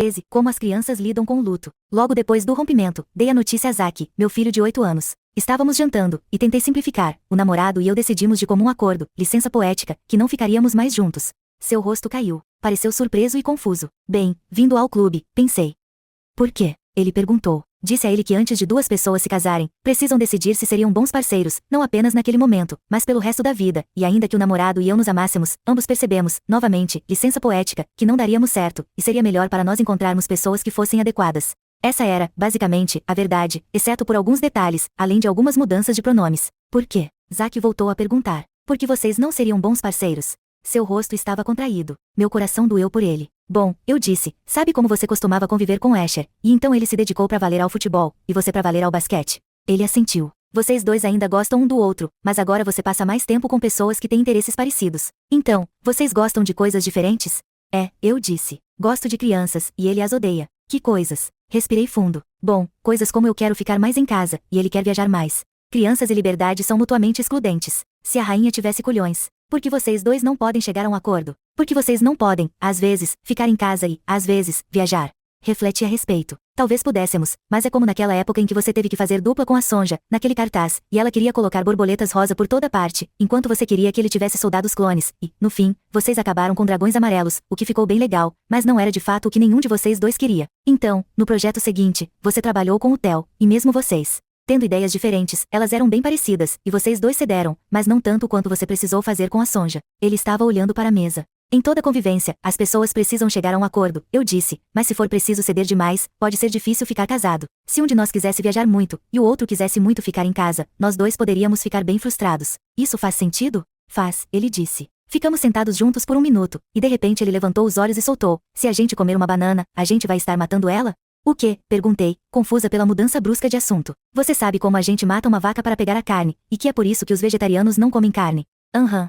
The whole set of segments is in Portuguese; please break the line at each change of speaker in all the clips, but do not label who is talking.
13. Como as crianças lidam com o luto. Logo depois do rompimento, dei a notícia a Zack, meu filho de 8 anos. Estávamos jantando, e tentei simplificar. O namorado e eu decidimos de comum acordo, licença poética, que não ficaríamos mais juntos. Seu rosto caiu. Pareceu surpreso e confuso. Bem, vindo ao clube, pensei. Por quê? Ele perguntou. Disse a ele que antes de duas pessoas se casarem, precisam decidir se seriam bons parceiros, não apenas naquele momento, mas pelo resto da vida, e ainda que o namorado e eu nos amássemos, ambos percebemos, novamente, licença poética, que não daríamos certo, e seria melhor para nós encontrarmos pessoas que fossem adequadas. Essa era, basicamente, a verdade, exceto por alguns detalhes, além de algumas mudanças de pronomes. Por quê? Zack voltou a perguntar. Porque vocês não seriam bons parceiros? Seu rosto estava contraído. Meu coração doeu por ele. Bom, eu disse, sabe como você costumava conviver com Asher, e então ele se dedicou para valer ao futebol, e você para valer ao basquete? Ele assentiu. Vocês dois ainda gostam um do outro, mas agora você passa mais tempo com pessoas que têm interesses parecidos. Então, vocês gostam de coisas diferentes? É, eu disse. Gosto de crianças, e ele as odeia. Que coisas? Respirei fundo. Bom, coisas como eu quero ficar mais em casa, e ele quer viajar mais. Crianças e liberdade são mutuamente excludentes. Se a rainha tivesse culhões. Porque vocês dois não podem chegar a um acordo. Porque vocês não podem, às vezes, ficar em casa e, às vezes, viajar. Refleti a respeito. Talvez pudéssemos, mas é como naquela época em que você teve que fazer dupla com a Sonja, naquele cartaz, e ela queria colocar borboletas rosa por toda parte, enquanto você queria que ele tivesse soldados clones, e, no fim, vocês acabaram com dragões amarelos, o que ficou bem legal, mas não era de fato o que nenhum de vocês dois queria. Então, no projeto seguinte, você trabalhou com o Theo, e mesmo vocês. Tendo ideias diferentes, elas eram bem parecidas, e vocês dois cederam, mas não tanto quanto você precisou fazer com a Sonja. Ele estava olhando para a mesa. Em toda convivência, as pessoas precisam chegar a um acordo, eu disse, mas se for preciso ceder demais, pode ser difícil ficar casado. Se um de nós quisesse viajar muito, e o outro quisesse muito ficar em casa, nós dois poderíamos ficar bem frustrados. Isso faz sentido? Faz, ele disse. Ficamos sentados juntos por um minuto, e de repente ele levantou os olhos e soltou, se a gente comer uma banana, a gente vai estar matando ela? O quê? Perguntei, confusa pela mudança brusca de assunto. Você sabe como a gente mata uma vaca para pegar a carne, e que é por isso que os vegetarianos não comem carne. Aham.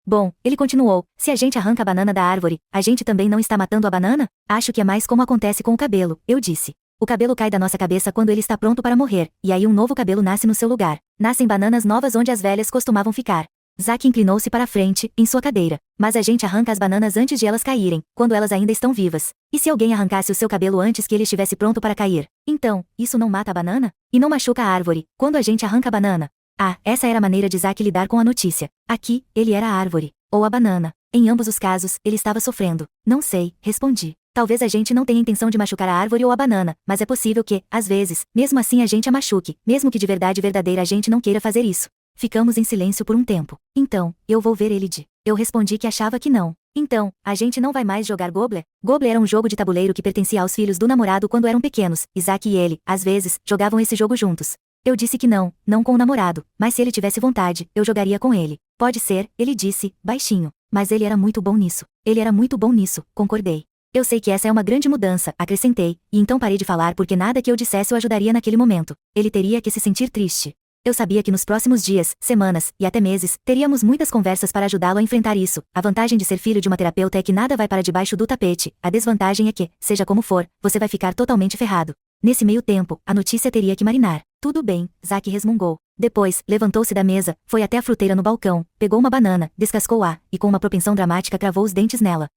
Bom, ele continuou, se a gente arranca a banana da árvore, a gente também não está matando a banana? Acho que é mais como acontece com o cabelo, eu disse. O cabelo cai da nossa cabeça quando ele está pronto para morrer, e aí um novo cabelo nasce no seu lugar. Nascem bananas novas onde as velhas costumavam ficar. Zack inclinou-se para a frente, em sua cadeira. Mas a gente arranca as bananas antes de elas caírem, quando elas ainda estão vivas. E se alguém arrancasse o seu cabelo antes que ele estivesse pronto para cair? Então, isso não mata a banana? E não machuca a árvore, quando a gente arranca a banana? Ah, essa era a maneira de Zack lidar com a notícia. Aqui, ele era a árvore. Ou a banana. Em ambos os casos, ele estava sofrendo. Não sei, respondi. Talvez a gente não tenha intenção de machucar a árvore ou a banana, mas é possível que, às vezes, mesmo assim a gente a machuque, mesmo que de verdade verdadeira a gente não queira fazer isso. Ficamos em silêncio por um tempo. Então, eu vou ver ele de. Eu respondi que achava que não. Então, a gente não vai mais jogar Gobler? Gobler era um jogo de tabuleiro que pertencia aos filhos do namorado quando eram pequenos. Isaac e ele, às vezes, jogavam esse jogo juntos. Eu disse que não, não com o namorado, mas se ele tivesse vontade, eu jogaria com ele. Pode ser, ele disse, baixinho. Mas ele era muito bom nisso. Ele era muito bom nisso, concordei. Eu sei que essa é uma grande mudança, acrescentei, e então parei de falar porque nada que eu dissesse o ajudaria naquele momento. Ele teria que se sentir triste. Eu sabia que nos próximos dias, semanas, e até meses, teríamos muitas conversas para ajudá-lo a enfrentar isso. A vantagem de ser filho de uma terapeuta é que nada vai para debaixo do tapete. A desvantagem é que, seja como for, você vai ficar totalmente ferrado. Nesse meio tempo, a notícia teria que marinar. Tudo bem, Zack resmungou. Depois, levantou-se da mesa, foi até a fruteira no balcão, pegou uma banana, descascou-a, e com uma propensão dramática cravou os dentes nela.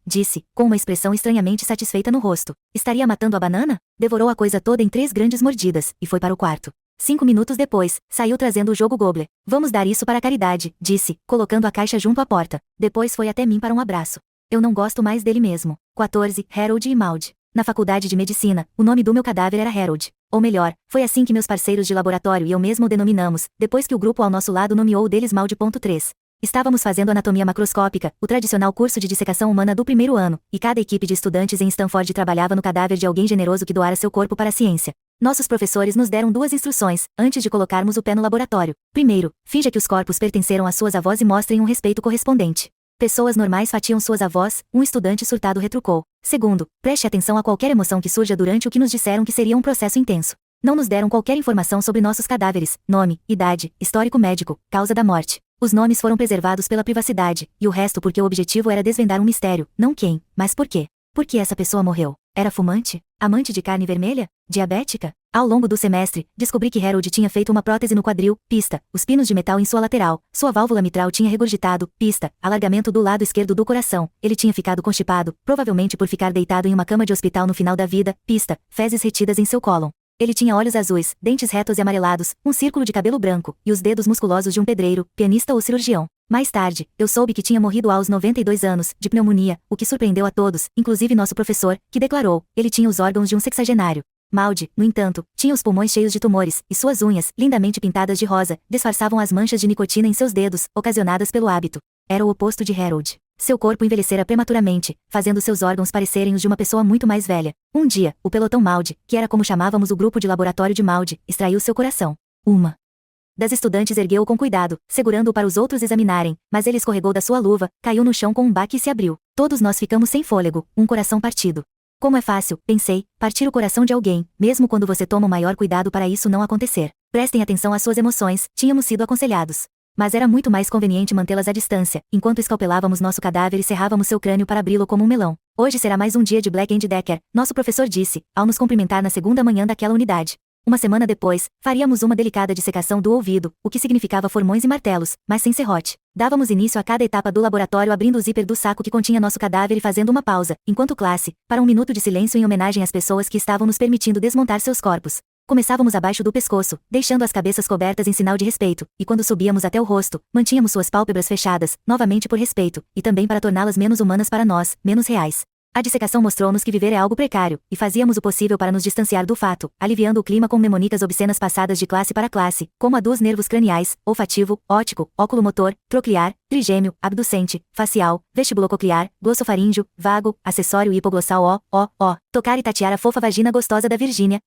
Disse, com uma expressão estranhamente satisfeita no rosto. Estaria matando a banana? Devorou a coisa toda em 3 grandes mordidas, e foi para o quarto. 5 minutos depois, saiu trazendo o jogo Gobler. Vamos dar isso para a caridade, disse, colocando a caixa junto à porta. Depois foi até mim para um abraço. Eu não gosto mais dele mesmo. 14, Harold e Maud. Na faculdade de medicina, o nome do meu cadáver era Harold. Ou melhor, foi assim que meus parceiros de laboratório e eu mesmo o denominamos, depois que o grupo ao nosso lado nomeou o deles Maud.3. Estávamos fazendo anatomia macroscópica, o tradicional curso de dissecação humana do primeiro ano, e cada equipe de estudantes em Stanford trabalhava no cadáver de alguém generoso que doara seu corpo para a ciência. Nossos professores nos deram 2 instruções, antes de colocarmos o pé no laboratório. Primeiro, finja que os corpos pertenceram às suas avós e mostrem um respeito correspondente. Pessoas normais fatiam suas avós, um estudante surtado retrucou. Segundo, preste atenção a qualquer emoção que surja durante o que nos disseram que seria um processo intenso. Não nos deram qualquer informação sobre nossos cadáveres, nome, idade, histórico médico, causa da morte. Os nomes foram preservados pela privacidade, e o resto porque o objetivo era desvendar um mistério, não quem, mas por quê. Por que essa pessoa morreu? Era fumante? Amante de carne vermelha? Diabética? Ao longo do semestre, descobri que Harold tinha feito uma prótese no quadril, pista, os pinos de metal em sua lateral, sua válvula mitral tinha regurgitado, pista, alargamento do lado esquerdo do coração, ele tinha ficado constipado, provavelmente por ficar deitado em uma cama de hospital no final da vida, pista, fezes retidas em seu cólon. Ele tinha olhos azuis, dentes retos e amarelados, um círculo de cabelo branco, e os dedos musculosos de um pedreiro, pianista ou cirurgião. Mais tarde, eu soube que tinha morrido aos 92 anos, de pneumonia, o que surpreendeu a todos, inclusive nosso professor, que declarou, ele tinha os órgãos de um sexagenário. Maud, no entanto, tinha os pulmões cheios de tumores, e suas unhas, lindamente pintadas de rosa, disfarçavam as manchas de nicotina em seus dedos, ocasionadas pelo hábito. Era o oposto de Harold. Seu corpo envelhecera prematuramente, fazendo seus órgãos parecerem os de uma pessoa muito mais velha. Um dia, o pelotão Maud, que era como chamávamos o grupo de laboratório de Maud, extraiu seu coração. Uma das estudantes ergueu-o com cuidado, segurando-o para os outros examinarem, mas ele escorregou da sua luva, caiu no chão com um baque e se abriu. Todos nós ficamos sem fôlego, um coração partido. Como é fácil, pensei, partir o coração de alguém, mesmo quando você toma o maior cuidado para isso não acontecer. Prestem atenção às suas emoções, tínhamos sido aconselhados. Mas era muito mais conveniente mantê-las à distância, enquanto escalpelávamos nosso cadáver e serrávamos seu crânio para abri-lo como um melão. Hoje será mais um dia de Black and Decker, nosso professor disse, ao nos cumprimentar na segunda manhã daquela unidade. Uma semana depois, faríamos uma delicada dissecação do ouvido, o que significava formões e martelos, mas sem serrote. Dávamos início a cada etapa do laboratório abrindo o zíper do saco que continha nosso cadáver e fazendo uma pausa, enquanto classe, para um minuto de silêncio em homenagem às pessoas que estavam nos permitindo desmontar seus corpos. Começávamos abaixo do pescoço, deixando as cabeças cobertas em sinal de respeito, e quando subíamos até o rosto, mantínhamos suas pálpebras fechadas, novamente por respeito, e também para torná-las menos humanas para nós, menos reais. A dissecação mostrou-nos que viver é algo precário, e fazíamos o possível para nos distanciar do fato, aliviando o clima com mnemonicas obscenas passadas de classe para classe, como a dos nervos craniais, olfativo, óptico, óculomotor, troclear, trigêmeo, abducente, facial, vestibulococlear, glossofaríngeo, vago, acessório hipoglossal tocar e tatear a fofa vagina gostosa da Virgínia,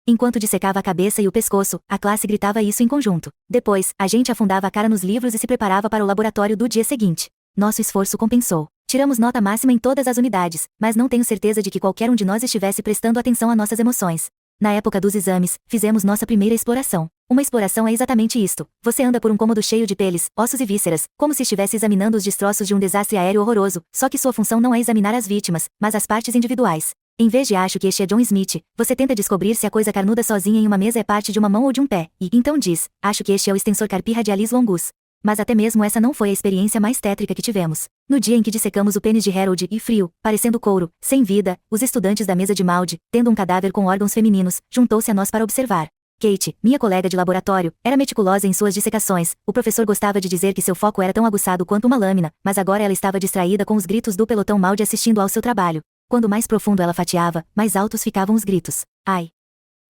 Enquanto dissecava a cabeça e o pescoço, a classe gritava isso em conjunto. Depois, a gente afundava a cara nos livros e se preparava para o laboratório do dia seguinte. Nosso esforço compensou. Tiramos nota máxima em todas as unidades, mas não tenho certeza de que qualquer um de nós estivesse prestando atenção a nossas emoções. Na época dos exames, fizemos nossa primeira exploração. Uma exploração é exatamente isto. Você anda por um cômodo cheio de peles, ossos e vísceras, como se estivesse examinando os destroços de um desastre aéreo horroroso, só que sua função não é examinar as vítimas, mas as partes individuais. Em vez de acho que este é John Smith, você tenta descobrir se a coisa carnuda sozinha em uma mesa é parte de uma mão ou de um pé, e então diz, acho que este é o extensor carpi radialis longus. Mas até mesmo essa não foi a experiência mais tétrica que tivemos. No dia em que dissecamos o pênis de Harold e frio, parecendo couro, sem vida, os estudantes da mesa de Maud, tendo um cadáver com órgãos femininos, juntou-se a nós para observar. Kate, minha colega de laboratório, era meticulosa em suas dissecações. O professor gostava de dizer que seu foco era tão aguçado quanto uma lâmina, mas agora ela estava distraída com os gritos do pelotão Maud assistindo ao seu trabalho. Quando mais profundo ela fatiava, mais altos ficavam os gritos. Ai!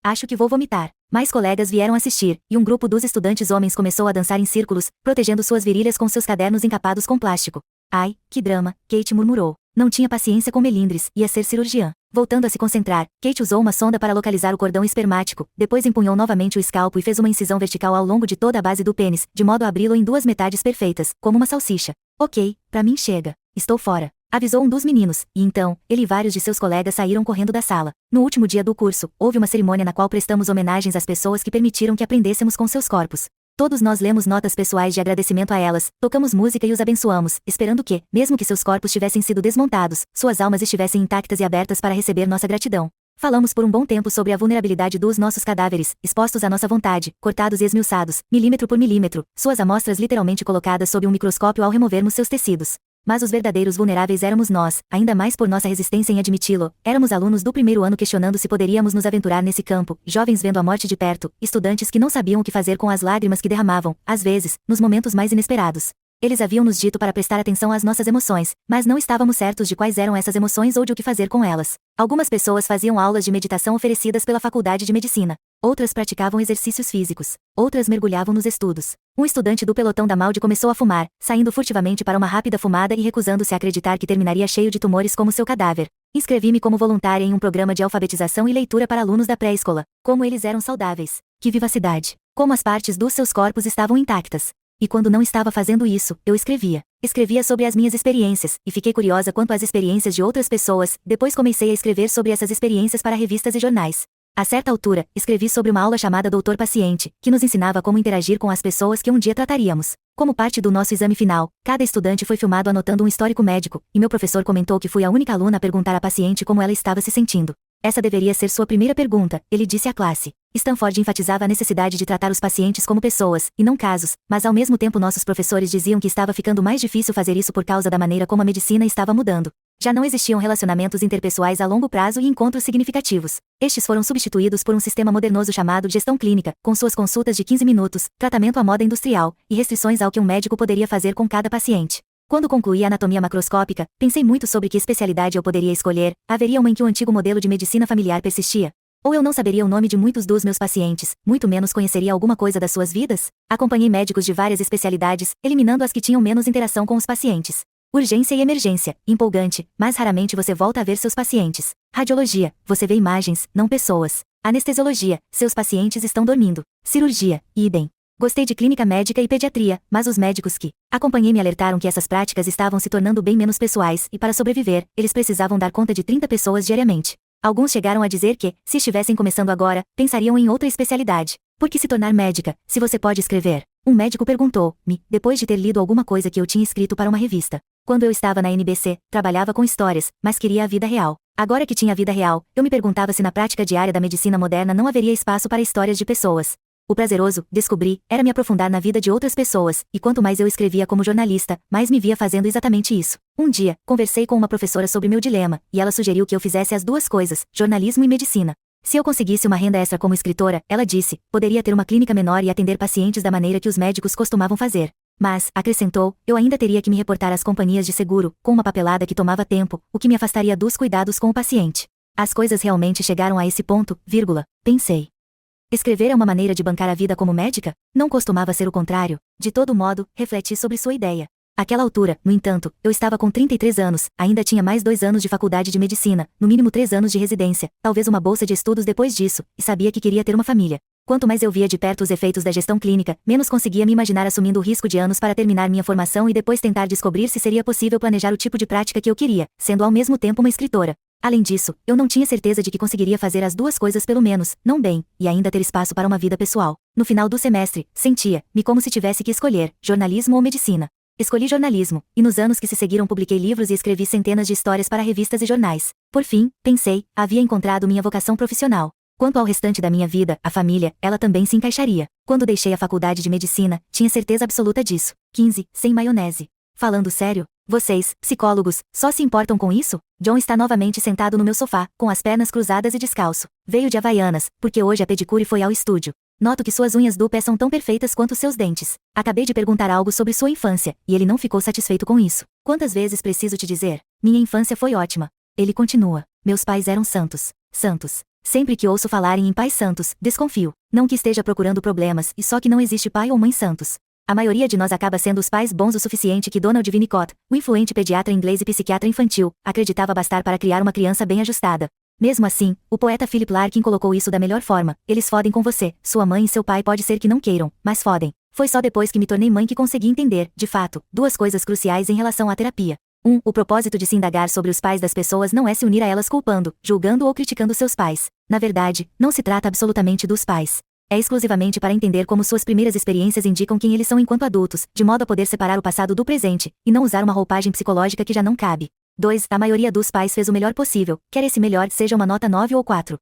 Acho que vou vomitar. Mais colegas vieram assistir, e um grupo dos estudantes homens começou a dançar em círculos, protegendo suas virilhas com seus cadernos encapados com plástico. Ai, que drama, Kate murmurou. Não tinha paciência com melindres, ia ser cirurgiã. Voltando a se concentrar, Kate usou uma sonda para localizar o cordão espermático, depois empunhou novamente o escalpo e fez uma incisão vertical ao longo de toda a base do pênis, de modo a abri-lo em duas metades perfeitas, como uma salsicha. Ok, pra mim chega. Estou fora. Avisou um dos meninos, e então, ele e vários de seus colegas saíram correndo da sala. No último dia do curso, houve uma cerimônia na qual prestamos homenagens às pessoas que permitiram que aprendêssemos com seus corpos. Todos nós lemos notas pessoais de agradecimento a elas, tocamos música e os abençoamos, esperando que, mesmo que seus corpos tivessem sido desmontados, suas almas estivessem intactas e abertas para receber nossa gratidão. Falamos por um bom tempo sobre a vulnerabilidade dos nossos cadáveres, expostos à nossa vontade, cortados e esmiuçados, milímetro por milímetro, suas amostras literalmente colocadas sob um microscópio ao removermos seus tecidos. Mas os verdadeiros vulneráveis éramos nós, ainda mais por nossa resistência em admiti-lo. Éramos alunos do primeiro ano questionando se poderíamos nos aventurar nesse campo, jovens vendo a morte de perto, estudantes que não sabiam o que fazer com as lágrimas que derramavam, às vezes, nos momentos mais inesperados. Eles haviam nos dito para prestar atenção às nossas emoções, mas não estávamos certos de quais eram essas emoções ou de o que fazer com elas. Algumas pessoas faziam aulas de meditação oferecidas pela Faculdade de Medicina. Outras praticavam exercícios físicos. Outras mergulhavam nos estudos. Um estudante do pelotão da Maud começou a fumar, saindo furtivamente para uma rápida fumada e recusando-se a acreditar que terminaria cheio de tumores como seu cadáver. Inscrevi-me como voluntária em um programa de alfabetização e leitura para alunos da pré-escola. Como eles eram saudáveis. Que vivacidade. Como as partes dos seus corpos estavam intactas. E quando não estava fazendo isso, eu escrevia. Escrevia sobre as minhas experiências, e fiquei curiosa quanto às experiências de outras pessoas. Depois comecei a escrever sobre essas experiências para revistas e jornais. A certa altura, escrevi sobre uma aula chamada Doutor Paciente, que nos ensinava como interagir com as pessoas que um dia trataríamos. Como parte do nosso exame final, cada estudante foi filmado anotando um histórico médico, e meu professor comentou que fui a única aluna a perguntar à paciente como ela estava se sentindo. Essa deveria ser sua primeira pergunta, ele disse à classe. Stanford enfatizava a necessidade de tratar os pacientes como pessoas, e não casos, mas ao mesmo tempo nossos professores diziam que estava ficando mais difícil fazer isso por causa da maneira como a medicina estava mudando. Já não existiam relacionamentos interpessoais a longo prazo e encontros significativos. Estes foram substituídos por um sistema modernoso chamado gestão clínica, com suas consultas de 15 minutos, tratamento à moda industrial, e restrições ao que um médico poderia fazer com cada paciente. Quando concluí a anatomia macroscópica, pensei muito sobre que especialidade eu poderia escolher. Haveria uma em que o antigo modelo de medicina familiar persistia? Ou eu não saberia o nome de muitos dos meus pacientes, muito menos conheceria alguma coisa das suas vidas? Acompanhei médicos de várias especialidades, eliminando as que tinham menos interação com os pacientes. Urgência e emergência, empolgante, mas raramente você volta a ver seus pacientes. Radiologia, você vê imagens, não pessoas. Anestesiologia, seus pacientes estão dormindo. Cirurgia, idem. Gostei de clínica médica e pediatria, mas os médicos que acompanhei me alertaram que essas práticas estavam se tornando bem menos pessoais e para sobreviver, eles precisavam dar conta de 30 pessoas diariamente. Alguns chegaram a dizer que, se estivessem começando agora, pensariam em outra especialidade. Por que se tornar médica, se você pode escrever? Um médico perguntou-me, depois de ter lido alguma coisa que eu tinha escrito para uma revista. Quando eu estava na NBC, trabalhava com histórias, mas queria a vida real. Agora que tinha a vida real, eu me perguntava se na prática diária da medicina moderna não haveria espaço para histórias de pessoas. O prazeroso, descobri, era me aprofundar na vida de outras pessoas, e quanto mais eu escrevia como jornalista, mais me via fazendo exatamente isso. Um dia, conversei com uma professora sobre meu dilema, e ela sugeriu que eu fizesse as duas coisas, jornalismo e medicina. Se eu conseguisse uma renda extra como escritora, ela disse, poderia ter uma clínica menor e atender pacientes da maneira que os médicos costumavam fazer. Mas, acrescentou, eu ainda teria que me reportar às companhias de seguro, com uma papelada que tomava tempo, o que me afastaria dos cuidados com o paciente. As coisas realmente chegaram a esse ponto, pensei. Escrever é uma maneira de bancar a vida como médica? Não costumava ser o contrário. De todo modo, refleti sobre sua ideia. Àquela altura, no entanto, eu estava com 33 anos, ainda tinha mais 2 anos de faculdade de medicina, no mínimo 3 anos de residência, talvez uma bolsa de estudos depois disso, e sabia que queria ter uma família. Quanto mais eu via de perto os efeitos da gestão clínica, menos conseguia me imaginar assumindo o risco de anos para terminar minha formação e depois tentar descobrir se seria possível planejar o tipo de prática que eu queria, sendo ao mesmo tempo uma escritora. Além disso, eu não tinha certeza de que conseguiria fazer as duas coisas pelo menos, não bem, e ainda ter espaço para uma vida pessoal. No final do semestre, sentia-me como se tivesse que escolher, jornalismo ou medicina. Escolhi jornalismo, e nos anos que se seguiram publiquei livros e escrevi centenas de histórias para revistas e jornais. Por fim, pensei, havia encontrado minha vocação profissional. Quanto ao restante da minha vida, a família, ela também se encaixaria. Quando deixei a faculdade de medicina, tinha certeza absoluta disso. 15, sem maionese. Falando sério, vocês, psicólogos, só se importam com isso? John está novamente sentado no meu sofá, com as pernas cruzadas e descalço. Veio de Havaianas, porque hoje a pedicure foi ao estúdio. Noto que suas unhas do pé são tão perfeitas quanto seus dentes. Acabei de perguntar algo sobre sua infância, e ele não ficou satisfeito com isso. Quantas vezes preciso te dizer? Minha infância foi ótima. Ele continua. Meus pais eram santos. Santos. Sempre que ouço falarem em pais santos, desconfio. Não que esteja procurando problemas, e só que não existe pai ou mãe santos. A maioria de nós acaba sendo os pais bons o suficiente que Donald Winnicott, o influente pediatra inglês e psiquiatra infantil, acreditava bastar para criar uma criança bem ajustada. Mesmo assim, o poeta Philip Larkin colocou isso da melhor forma. Eles fodem com você, sua mãe e seu pai pode ser que não queiram, mas fodem. Foi só depois que me tornei mãe que consegui entender, de fato, duas coisas cruciais em relação à terapia. O propósito de se indagar sobre os pais das pessoas não é se unir a elas culpando, julgando ou criticando seus pais. Na verdade, não se trata absolutamente dos pais. É exclusivamente para entender como suas primeiras experiências indicam quem eles são enquanto adultos, de modo a poder separar o passado do presente, e não usar uma roupagem psicológica que já não cabe. 2. A maioria dos pais fez o melhor possível, quer esse melhor seja uma nota 9 ou 4.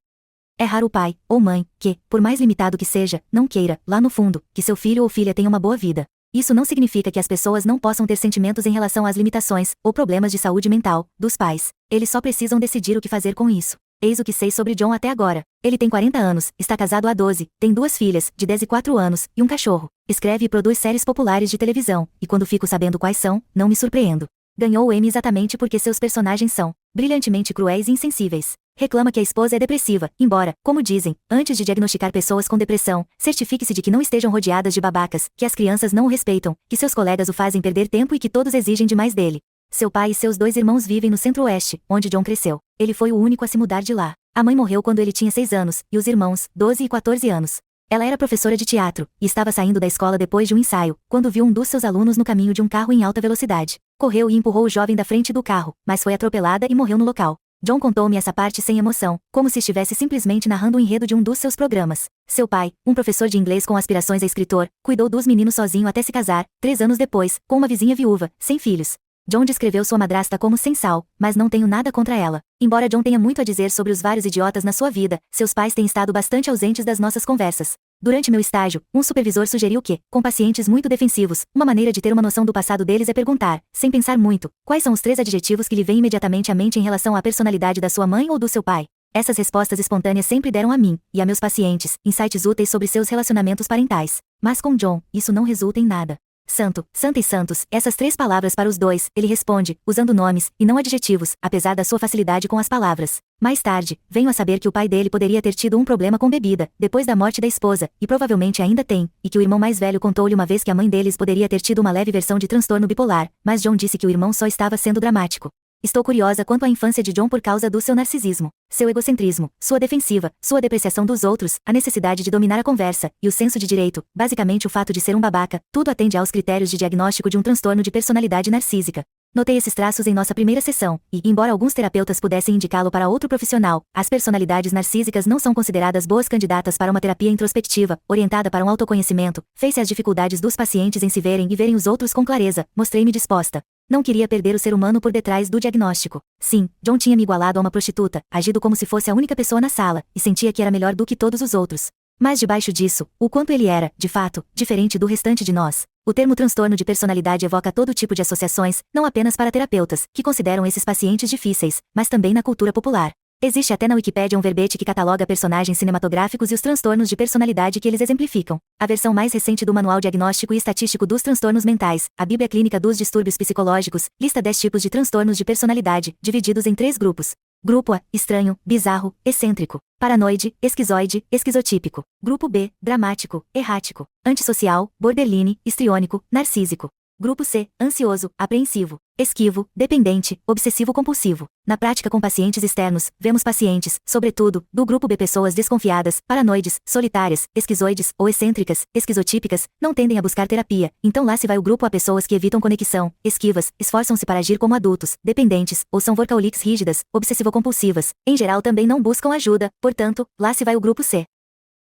É raro o pai, ou mãe, que, por mais limitado que seja, não queira, lá no fundo, que seu filho ou filha tenha uma boa vida. Isso não significa que as pessoas não possam ter sentimentos em relação às limitações, ou problemas de saúde mental, dos pais. Eles só precisam decidir o que fazer com isso. Eis o que sei sobre John até agora. Ele tem 40 anos, está casado há 12, tem 2 filhas, de 10 e 4 anos, e um cachorro. Escreve e produz séries populares de televisão, e quando fico sabendo quais são, não me surpreendo. Ganhou o Emmy exatamente porque seus personagens são brilhantemente cruéis e insensíveis. Reclama que a esposa é depressiva, embora, como dizem, antes de diagnosticar pessoas com depressão, certifique-se de que não estejam rodeadas de babacas, que as crianças não o respeitam, que seus colegas o fazem perder tempo e que todos exigem demais dele. Seu pai e seus 2 irmãos vivem no Centro-Oeste, onde John cresceu. Ele foi o único a se mudar de lá. A mãe morreu quando ele tinha 6 anos, e os irmãos, 12 e 14 anos. Ela era professora de teatro, e estava saindo da escola depois de um ensaio, quando viu um dos seus alunos no caminho de um carro em alta velocidade. Correu e empurrou o jovem da frente do carro, mas foi atropelada e morreu no local. John contou-me essa parte sem emoção, como se estivesse simplesmente narrando o enredo de um dos seus programas. Seu pai, um professor de inglês com aspirações a escritor, cuidou dos meninos sozinho até se casar, 3 anos depois, com uma vizinha viúva, sem filhos. John descreveu sua madrasta como sem sal, mas não tenho nada contra ela. Embora John tenha muito a dizer sobre os vários idiotas na sua vida, seus pais têm estado bastante ausentes das nossas conversas. Durante meu estágio, um supervisor sugeriu que, com pacientes muito defensivos, uma maneira de ter uma noção do passado deles é perguntar, sem pensar muito, quais são os 3 adjetivos que lhe vêm imediatamente à mente em relação à personalidade da sua mãe ou do seu pai. Essas respostas espontâneas sempre deram a mim, e a meus pacientes, insights úteis sobre seus relacionamentos parentais. Mas com John, isso não resulta em nada. Santo, santa e santos, essas 3 palavras para os dois, ele responde, usando nomes, e não adjetivos, apesar da sua facilidade com as palavras. Mais tarde, venho a saber que o pai dele poderia ter tido um problema com bebida, depois da morte da esposa, e provavelmente ainda tem, e que o irmão mais velho contou-lhe uma vez que a mãe deles poderia ter tido uma leve versão de transtorno bipolar, mas John disse que o irmão só estava sendo dramático. Estou curiosa quanto à infância de John por causa do seu narcisismo, seu egocentrismo, sua defensiva, sua depreciação dos outros, a necessidade de dominar a conversa, e o senso de direito, basicamente o fato de ser um babaca, tudo atende aos critérios de diagnóstico de um transtorno de personalidade narcísica. Notei esses traços em nossa primeira sessão, e, embora alguns terapeutas pudessem indicá-lo para outro profissional, as personalidades narcísicas não são consideradas boas candidatas para uma terapia introspectiva, orientada para um autoconhecimento. Face às dificuldades dos pacientes em se verem e verem os outros com clareza, mostrei-me disposta. Não queria perder o ser humano por detrás do diagnóstico. Sim, John tinha me igualado a uma prostituta, agido como se fosse a única pessoa na sala, e sentia que era melhor do que todos os outros. Mas debaixo disso, o quanto ele era, de fato, diferente do restante de nós. O termo transtorno de personalidade evoca todo tipo de associações, não apenas para terapeutas, que consideram esses pacientes difíceis, mas também na cultura popular. Existe até na Wikipédia um verbete que cataloga personagens cinematográficos e os transtornos de personalidade que eles exemplificam. A versão mais recente do Manual Diagnóstico e Estatístico dos Transtornos Mentais, a Bíblia Clínica dos Distúrbios Psicológicos, lista 10 tipos de transtornos de personalidade, divididos em 3 grupos. Grupo A, estranho, bizarro, excêntrico. Paranoide, esquizoide, esquizotípico. Grupo B, dramático, errático. Antissocial, borderline, histriônico, narcísico. Grupo C, ansioso, apreensivo, esquivo, dependente, obsessivo-compulsivo. Na prática com pacientes externos, vemos pacientes, sobretudo, do grupo B pessoas desconfiadas, paranoides, solitárias, esquizoides ou excêntricas, esquizotípicas, não tendem a buscar terapia, então lá se vai o grupo A pessoas que evitam conexão, esquivas, esforçam-se para agir como adultos, dependentes, ou são workaholics rígidas, obsessivo-compulsivas, em geral também não buscam ajuda, portanto, lá se vai o grupo C.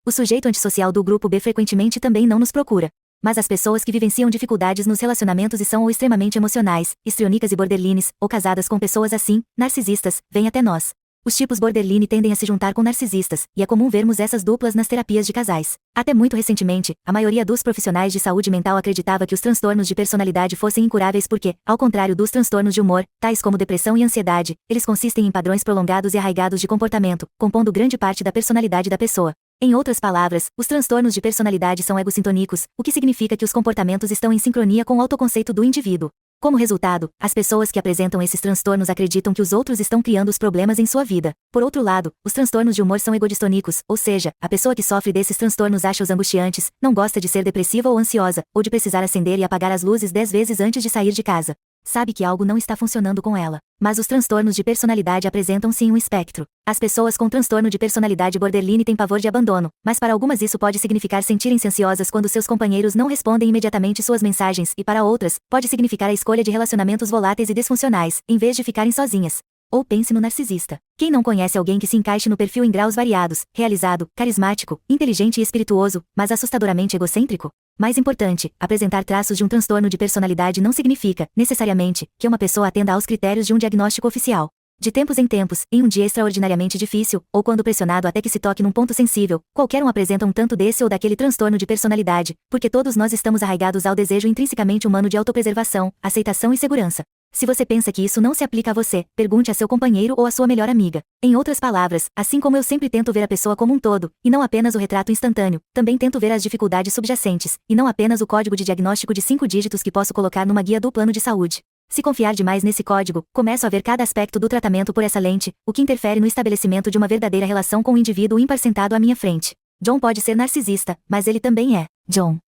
O sujeito antissocial do grupo B frequentemente também não nos procura. Mas as pessoas que vivenciam dificuldades nos relacionamentos e são ou extremamente emocionais, histrionicas e borderlines, ou casadas com pessoas assim, narcisistas, vêm até nós. Os tipos borderline tendem a se juntar com narcisistas, e é comum vermos essas duplas nas terapias de casais. Até muito recentemente, a maioria dos profissionais de saúde mental acreditava que os transtornos de personalidade fossem incuráveis porque, ao contrário dos transtornos de humor, tais como depressão e ansiedade, eles consistem em padrões prolongados e arraigados de comportamento, compondo grande parte da personalidade da pessoa. Em outras palavras, os transtornos de personalidade são egosintônicos, o que significa que os comportamentos estão em sincronia com o autoconceito do indivíduo. Como resultado, as pessoas que apresentam esses transtornos acreditam que os outros estão criando os problemas em sua vida. Por outro lado, os transtornos de humor são egodistônicos, ou seja, a pessoa que sofre desses transtornos acha-os angustiantes, não gosta de ser depressiva ou ansiosa, ou de precisar acender e apagar as luzes 10 vezes antes de sair de casa. Sabe que algo não está funcionando com ela. Mas os transtornos de personalidade apresentam-se em um espectro. As pessoas com transtorno de personalidade borderline têm pavor de abandono, mas para algumas isso pode significar sentirem-se ansiosas quando seus companheiros não respondem imediatamente suas mensagens, e para outras, pode significar a escolha de relacionamentos voláteis e disfuncionais, em vez de ficarem sozinhas. Ou pense no narcisista. Quem não conhece alguém que se encaixe no perfil em graus variados, realizado, carismático, inteligente e espirituoso, mas assustadoramente egocêntrico? Mais importante, apresentar traços de um transtorno de personalidade não significa, necessariamente, que uma pessoa atenda aos critérios de um diagnóstico oficial. De tempos em tempos, em um dia extraordinariamente difícil, ou quando pressionado até que se toque num ponto sensível, qualquer um apresenta um tanto desse ou daquele transtorno de personalidade, porque todos nós estamos arraigados ao desejo intrinsecamente humano de autopreservação, aceitação e segurança. Se você pensa que isso não se aplica a você, pergunte a seu companheiro ou a sua melhor amiga. Em outras palavras, assim como eu sempre tento ver a pessoa como um todo, e não apenas o retrato instantâneo, também tento ver as dificuldades subjacentes, e não apenas o código de diagnóstico de 5 dígitos que posso colocar numa guia do plano de saúde. Se confiar demais nesse código, começo a ver cada aspecto do tratamento por essa lente, o que interfere no estabelecimento de uma verdadeira relação com o indivíduo ímpar sentado à minha frente. John pode ser narcisista, mas ele também é John.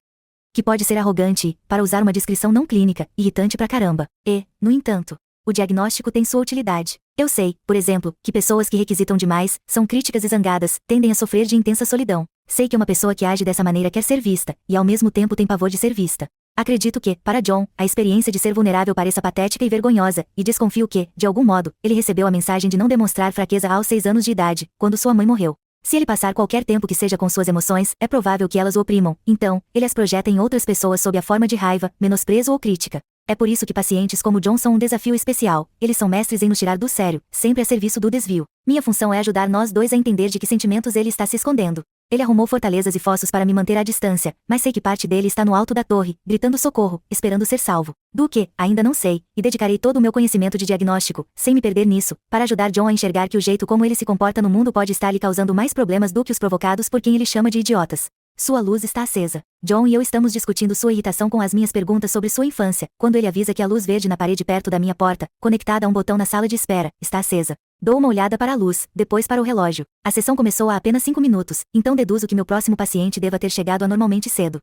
Que pode ser arrogante e, para usar uma descrição não clínica, irritante pra caramba. E, no entanto, o diagnóstico tem sua utilidade. Eu sei, por exemplo, que pessoas que requisitam demais, são críticas e zangadas, tendem a sofrer de intensa solidão. Sei que uma pessoa que age dessa maneira quer ser vista, e ao mesmo tempo tem pavor de ser vista. Acredito que, para John, a experiência de ser vulnerável pareça patética e vergonhosa, e desconfio que, de algum modo, ele recebeu a mensagem de não demonstrar fraqueza aos 6 anos de idade, quando sua mãe morreu. Se ele passar qualquer tempo que seja com suas emoções, é provável que elas o oprimam, então, ele as projeta em outras pessoas sob a forma de raiva, menosprezo ou crítica. É por isso que pacientes como John são um desafio especial. Eles são mestres em nos tirar do sério, sempre a serviço do desvio. Minha função é ajudar nós dois a entender de que sentimentos ele está se escondendo. Ele arrumou fortalezas e fossos para me manter à distância, mas sei que parte dele está no alto da torre, gritando socorro, esperando ser salvo. Do que, ainda não sei, e dedicarei todo o meu conhecimento de diagnóstico, sem me perder nisso, para ajudar John a enxergar que o jeito como ele se comporta no mundo pode estar lhe causando mais problemas do que os provocados por quem ele chama de idiotas. Sua luz está acesa. John e eu estamos discutindo sua irritação com as minhas perguntas sobre sua infância, quando ele avisa que a luz verde na parede perto da minha porta, conectada a um botão na sala de espera, está acesa. Dou uma olhada para a luz, depois para o relógio. A sessão começou há apenas 5 minutos, então deduzo que meu próximo paciente deva ter chegado anormalmente cedo.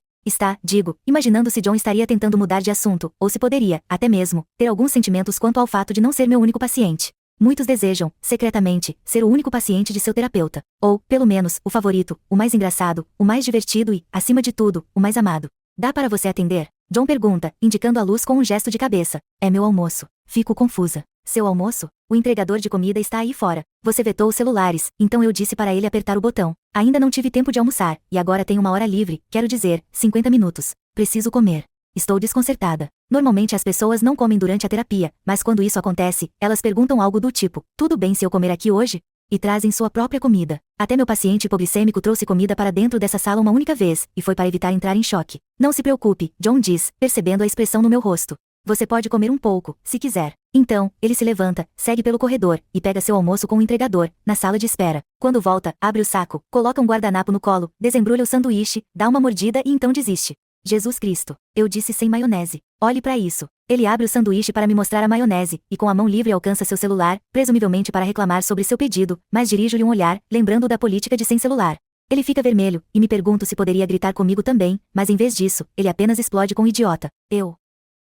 Digo, imaginando se John estaria tentando mudar de assunto, ou se poderia, até mesmo, ter alguns sentimentos quanto ao fato de não ser meu único paciente. Muitos desejam, secretamente, ser o único paciente de seu terapeuta. Ou, pelo menos, o favorito, o mais engraçado, o mais divertido e, acima de tudo, o mais amado. Dá para você atender? John pergunta, indicando a luz com um gesto de cabeça. É meu almoço. Fico confusa. Seu almoço? O entregador de comida está aí fora. Você vetou os celulares, então eu disse para ele apertar o botão. Ainda não tive tempo de almoçar, e agora tenho uma hora livre, quero dizer, 50 minutos. Preciso comer. Estou desconcertada. Normalmente as pessoas não comem durante a terapia, mas quando isso acontece, elas perguntam algo do tipo, tudo bem se eu comer aqui hoje? E trazem sua própria comida. Até meu paciente hipoglicêmico trouxe comida para dentro dessa sala uma única vez, e foi para evitar entrar em choque. Não se preocupe, John diz, percebendo a expressão no meu rosto. Você pode comer um pouco, se quiser. Então, ele se levanta, segue pelo corredor, e pega seu almoço com o entregador, na sala de espera. Quando volta, abre o saco, coloca um guardanapo no colo, desembrulha o sanduíche, dá uma mordida e então desiste. Jesus Cristo, eu disse sem maionese. Olhe para isso. Ele abre o sanduíche para me mostrar a maionese, e com a mão livre alcança seu celular, presumivelmente para reclamar sobre seu pedido, mas dirijo-lhe um olhar, lembrando da política de sem celular. Ele fica vermelho, e me pergunto se poderia gritar comigo também, mas em vez disso, ele apenas explode com idiota. Eu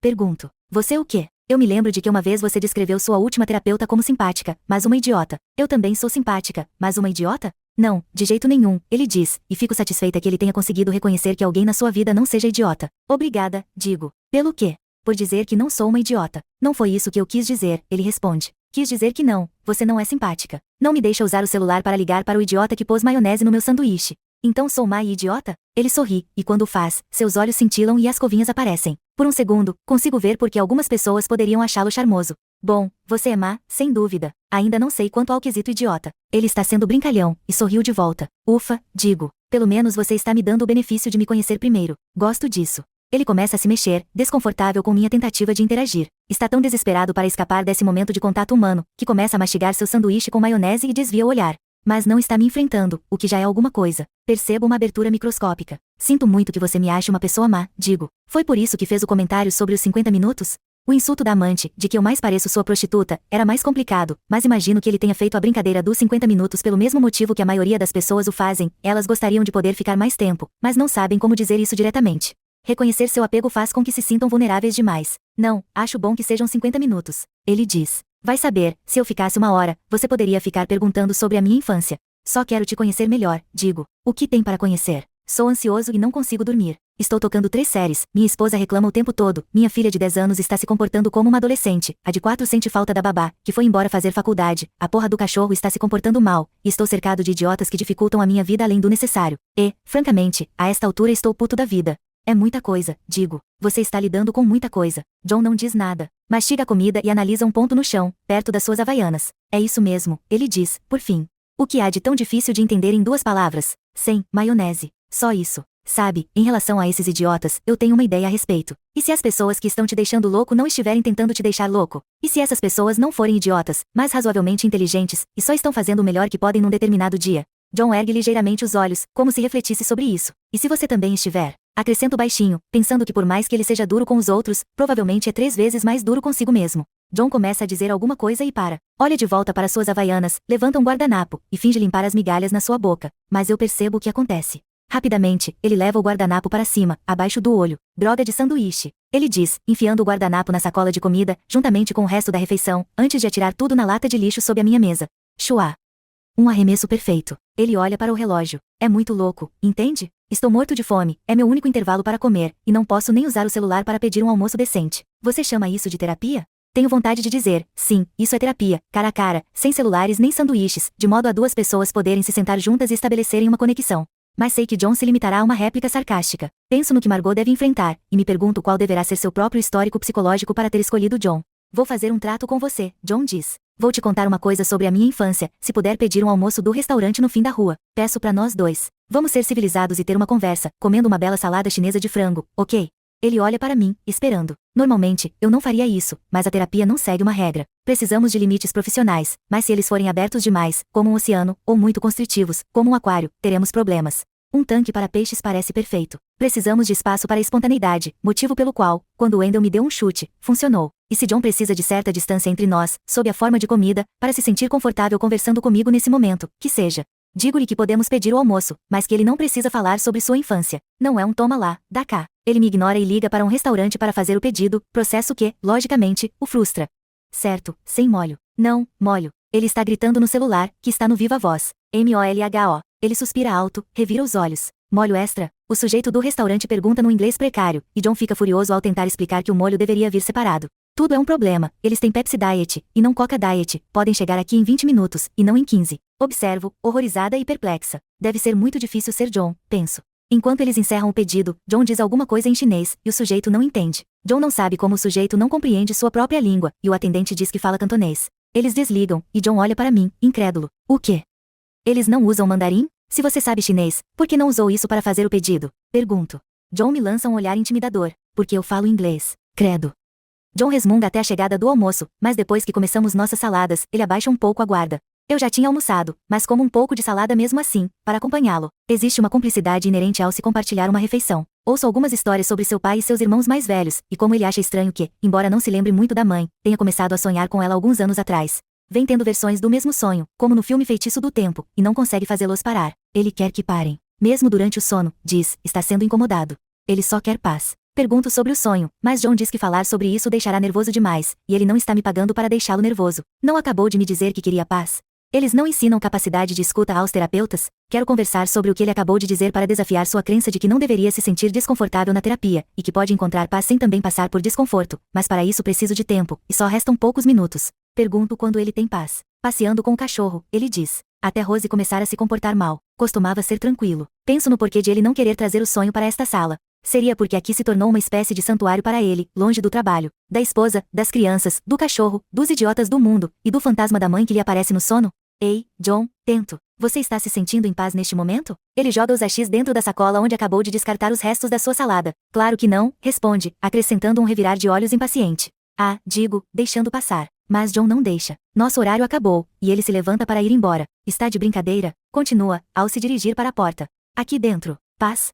pergunto, você o quê? Eu me lembro de que uma vez você descreveu sua última terapeuta como simpática, mas uma idiota. Eu também sou simpática, mas uma idiota? Não, de jeito nenhum, ele diz, e fico satisfeita que ele tenha conseguido reconhecer que alguém na sua vida não seja idiota. Obrigada, digo. Pelo quê? Por dizer que não sou uma idiota. Não foi isso que eu quis dizer, ele responde. Quis dizer que não, você não é simpática. Não me deixa usar o celular para ligar para o idiota que pôs maionese no meu sanduíche. Então sou má e idiota? Ele sorri, e quando o faz, seus olhos cintilam e as covinhas aparecem. Por um segundo, consigo ver porque algumas pessoas poderiam achá-lo charmoso. Bom, você é má, sem dúvida. Ainda não sei quanto ao quesito idiota. Ele está sendo brincalhão, e sorriu de volta. Ufa, digo. Pelo menos você está me dando o benefício de me conhecer primeiro. Gosto disso. Ele começa a se mexer, desconfortável com minha tentativa de interagir. Está tão desesperado para escapar desse momento de contato humano, que começa a mastigar seu sanduíche com maionese e desvia o olhar. Mas não está me enfrentando, o que já é alguma coisa. Percebo uma abertura microscópica. Sinto muito que você me ache uma pessoa má, digo. Foi por isso que fez o comentário sobre os 50 minutos? O insulto da amante, de que eu mais pareço sua prostituta, era mais complicado, mas imagino que ele tenha feito a brincadeira dos 50 minutos pelo mesmo motivo que a maioria das pessoas o fazem, elas gostariam de poder ficar mais tempo, mas não sabem como dizer isso diretamente. Reconhecer seu apego faz com que se sintam vulneráveis demais. Não, acho bom que sejam 50 minutos. Ele diz. Vai saber, se eu ficasse uma hora, você poderia ficar perguntando sobre a minha infância. Só quero te conhecer melhor, digo. O que tem para conhecer? Sou ansioso e não consigo dormir. Estou tocando 3 séries, minha esposa reclama o tempo todo, minha filha de 10 anos está se comportando como uma adolescente, a de 4 sente falta da babá, que foi embora fazer faculdade, a porra do cachorro está se comportando mal, e estou cercado de idiotas que dificultam a minha vida além do necessário. E, francamente, a esta altura estou puto da vida. É muita coisa, digo. Você está lidando com muita coisa. John não diz nada. Mastiga a comida e analisa um ponto no chão, perto das suas havaianas. É isso mesmo, ele diz, por fim. O que há de tão difícil de entender em 2 palavras? Sem maionese. Só isso. Sabe, em relação a esses idiotas, eu tenho uma ideia a respeito. E se as pessoas que estão te deixando louco não estiverem tentando te deixar louco? E se essas pessoas não forem idiotas, mas razoavelmente inteligentes, e só estão fazendo o melhor que podem num determinado dia? John ergue ligeiramente os olhos, como se refletisse sobre isso. E se você também estiver? Acrescento baixinho, pensando que por mais que ele seja duro com os outros, provavelmente é 3 vezes mais duro consigo mesmo. John começa a dizer alguma coisa e para. Olha de volta para suas havaianas, levanta um guardanapo, e finge limpar as migalhas na sua boca. Mas eu percebo o que acontece. Rapidamente, ele leva o guardanapo para cima, abaixo do olho. Droga de sanduíche. Ele diz, enfiando o guardanapo na sacola de comida, juntamente com o resto da refeição, antes de atirar tudo na lata de lixo sob a minha mesa. Chua. Um arremesso perfeito. Ele olha para o relógio. É muito louco, entende? Estou morto de fome, é meu único intervalo para comer, e não posso nem usar o celular para pedir um almoço decente. Você chama isso de terapia? Tenho vontade de dizer, sim, isso é terapia, cara a cara, sem celulares nem sanduíches, de modo a 2 pessoas poderem se sentar juntas e estabelecerem uma conexão. Mas sei que John se limitará a uma réplica sarcástica. Penso no que Margot deve enfrentar, e me pergunto qual deverá ser seu próprio histórico psicológico para ter escolhido John. Vou fazer um trato com você, John diz. Vou te contar uma coisa sobre a minha infância, se puder pedir um almoço do restaurante no fim da rua. Peço pra nós dois. Vamos ser civilizados e ter uma conversa, comendo uma bela salada chinesa de frango, ok? Ele olha para mim, esperando. Normalmente, eu não faria isso, mas a terapia não segue uma regra. Precisamos de limites profissionais, mas se eles forem abertos demais, como um oceano, ou muito constritivos, como um aquário, teremos problemas. Um tanque para peixes parece perfeito. Precisamos de espaço para a espontaneidade, motivo pelo qual, quando Wendell me deu um chute, funcionou. E se John precisa de certa distância entre nós, sob a forma de comida, para se sentir confortável conversando comigo nesse momento, que seja. Digo-lhe que podemos pedir o almoço, mas que ele não precisa falar sobre sua infância. Não é um toma lá, dá cá. Ele me ignora e liga para um restaurante para fazer o pedido, processo que, logicamente, o frustra. Certo, sem molho. Não, molho. Ele está gritando no celular, que está no viva voz. MOLHO. Ele suspira alto, revira os olhos. Molho extra? O sujeito do restaurante pergunta no inglês precário, e John fica furioso ao tentar explicar que o molho deveria vir separado. Tudo é um problema, eles têm Pepsi Diet, e não Coca Diet, podem chegar aqui em 20 minutos, e não em 15. Observo, horrorizada e perplexa. Deve ser muito difícil ser John, penso. Enquanto eles encerram o pedido, John diz alguma coisa em chinês, e o sujeito não entende. John não sabe como o sujeito não compreende sua própria língua, e o atendente diz que fala cantonês. Eles desligam, e John olha para mim, incrédulo. O quê? Eles não usam mandarim? Se você sabe chinês, por que não usou isso para fazer o pedido? Pergunto. John me lança um olhar intimidador. Porque eu falo inglês. Credo. John resmunga até a chegada do almoço, mas depois que começamos nossas saladas, ele abaixa um pouco a guarda. Eu já tinha almoçado, mas como um pouco de salada mesmo assim, para acompanhá-lo. Existe uma cumplicidade inerente ao se compartilhar uma refeição. Ouço algumas histórias sobre seu pai e seus irmãos mais velhos, e como ele acha estranho que, embora não se lembre muito da mãe, tenha começado a sonhar com ela alguns anos atrás. Vem tendo versões do mesmo sonho, como no filme Feitiço do Tempo, e não consegue fazê-los parar. Ele quer que parem. Mesmo durante o sono, diz, está sendo incomodado. Ele só quer paz. Pergunto sobre o sonho, mas John diz que falar sobre isso o deixará nervoso demais, e ele não está me pagando para deixá-lo nervoso. Não acabou de me dizer que queria paz? Eles não ensinam capacidade de escuta aos terapeutas? Quero conversar sobre o que ele acabou de dizer para desafiar sua crença de que não deveria se sentir desconfortável na terapia, e que pode encontrar paz sem também passar por desconforto, mas para isso preciso de tempo, e só restam poucos minutos. Pergunto quando ele tem paz. Passeando com o cachorro, ele diz. Até Rose começar a se comportar mal. Costumava ser tranquilo. Penso no porquê de ele não querer trazer o sonho para esta sala. Seria porque aqui se tornou uma espécie de santuário para ele, longe do trabalho, da esposa, das crianças, do cachorro, dos idiotas do mundo, e do fantasma da mãe que lhe aparece no sono? Ei, John, tento. Você está se sentindo em paz neste momento? Ele joga os achis dentro da sacola onde acabou de descartar os restos da sua salada. Claro que não, responde, acrescentando um revirar de olhos impaciente. Ah, digo, deixando passar. Mas John não deixa. Nosso horário acabou, e ele se levanta para ir embora. Está de brincadeira? Continua, ao se dirigir para a porta. Aqui dentro. Paz?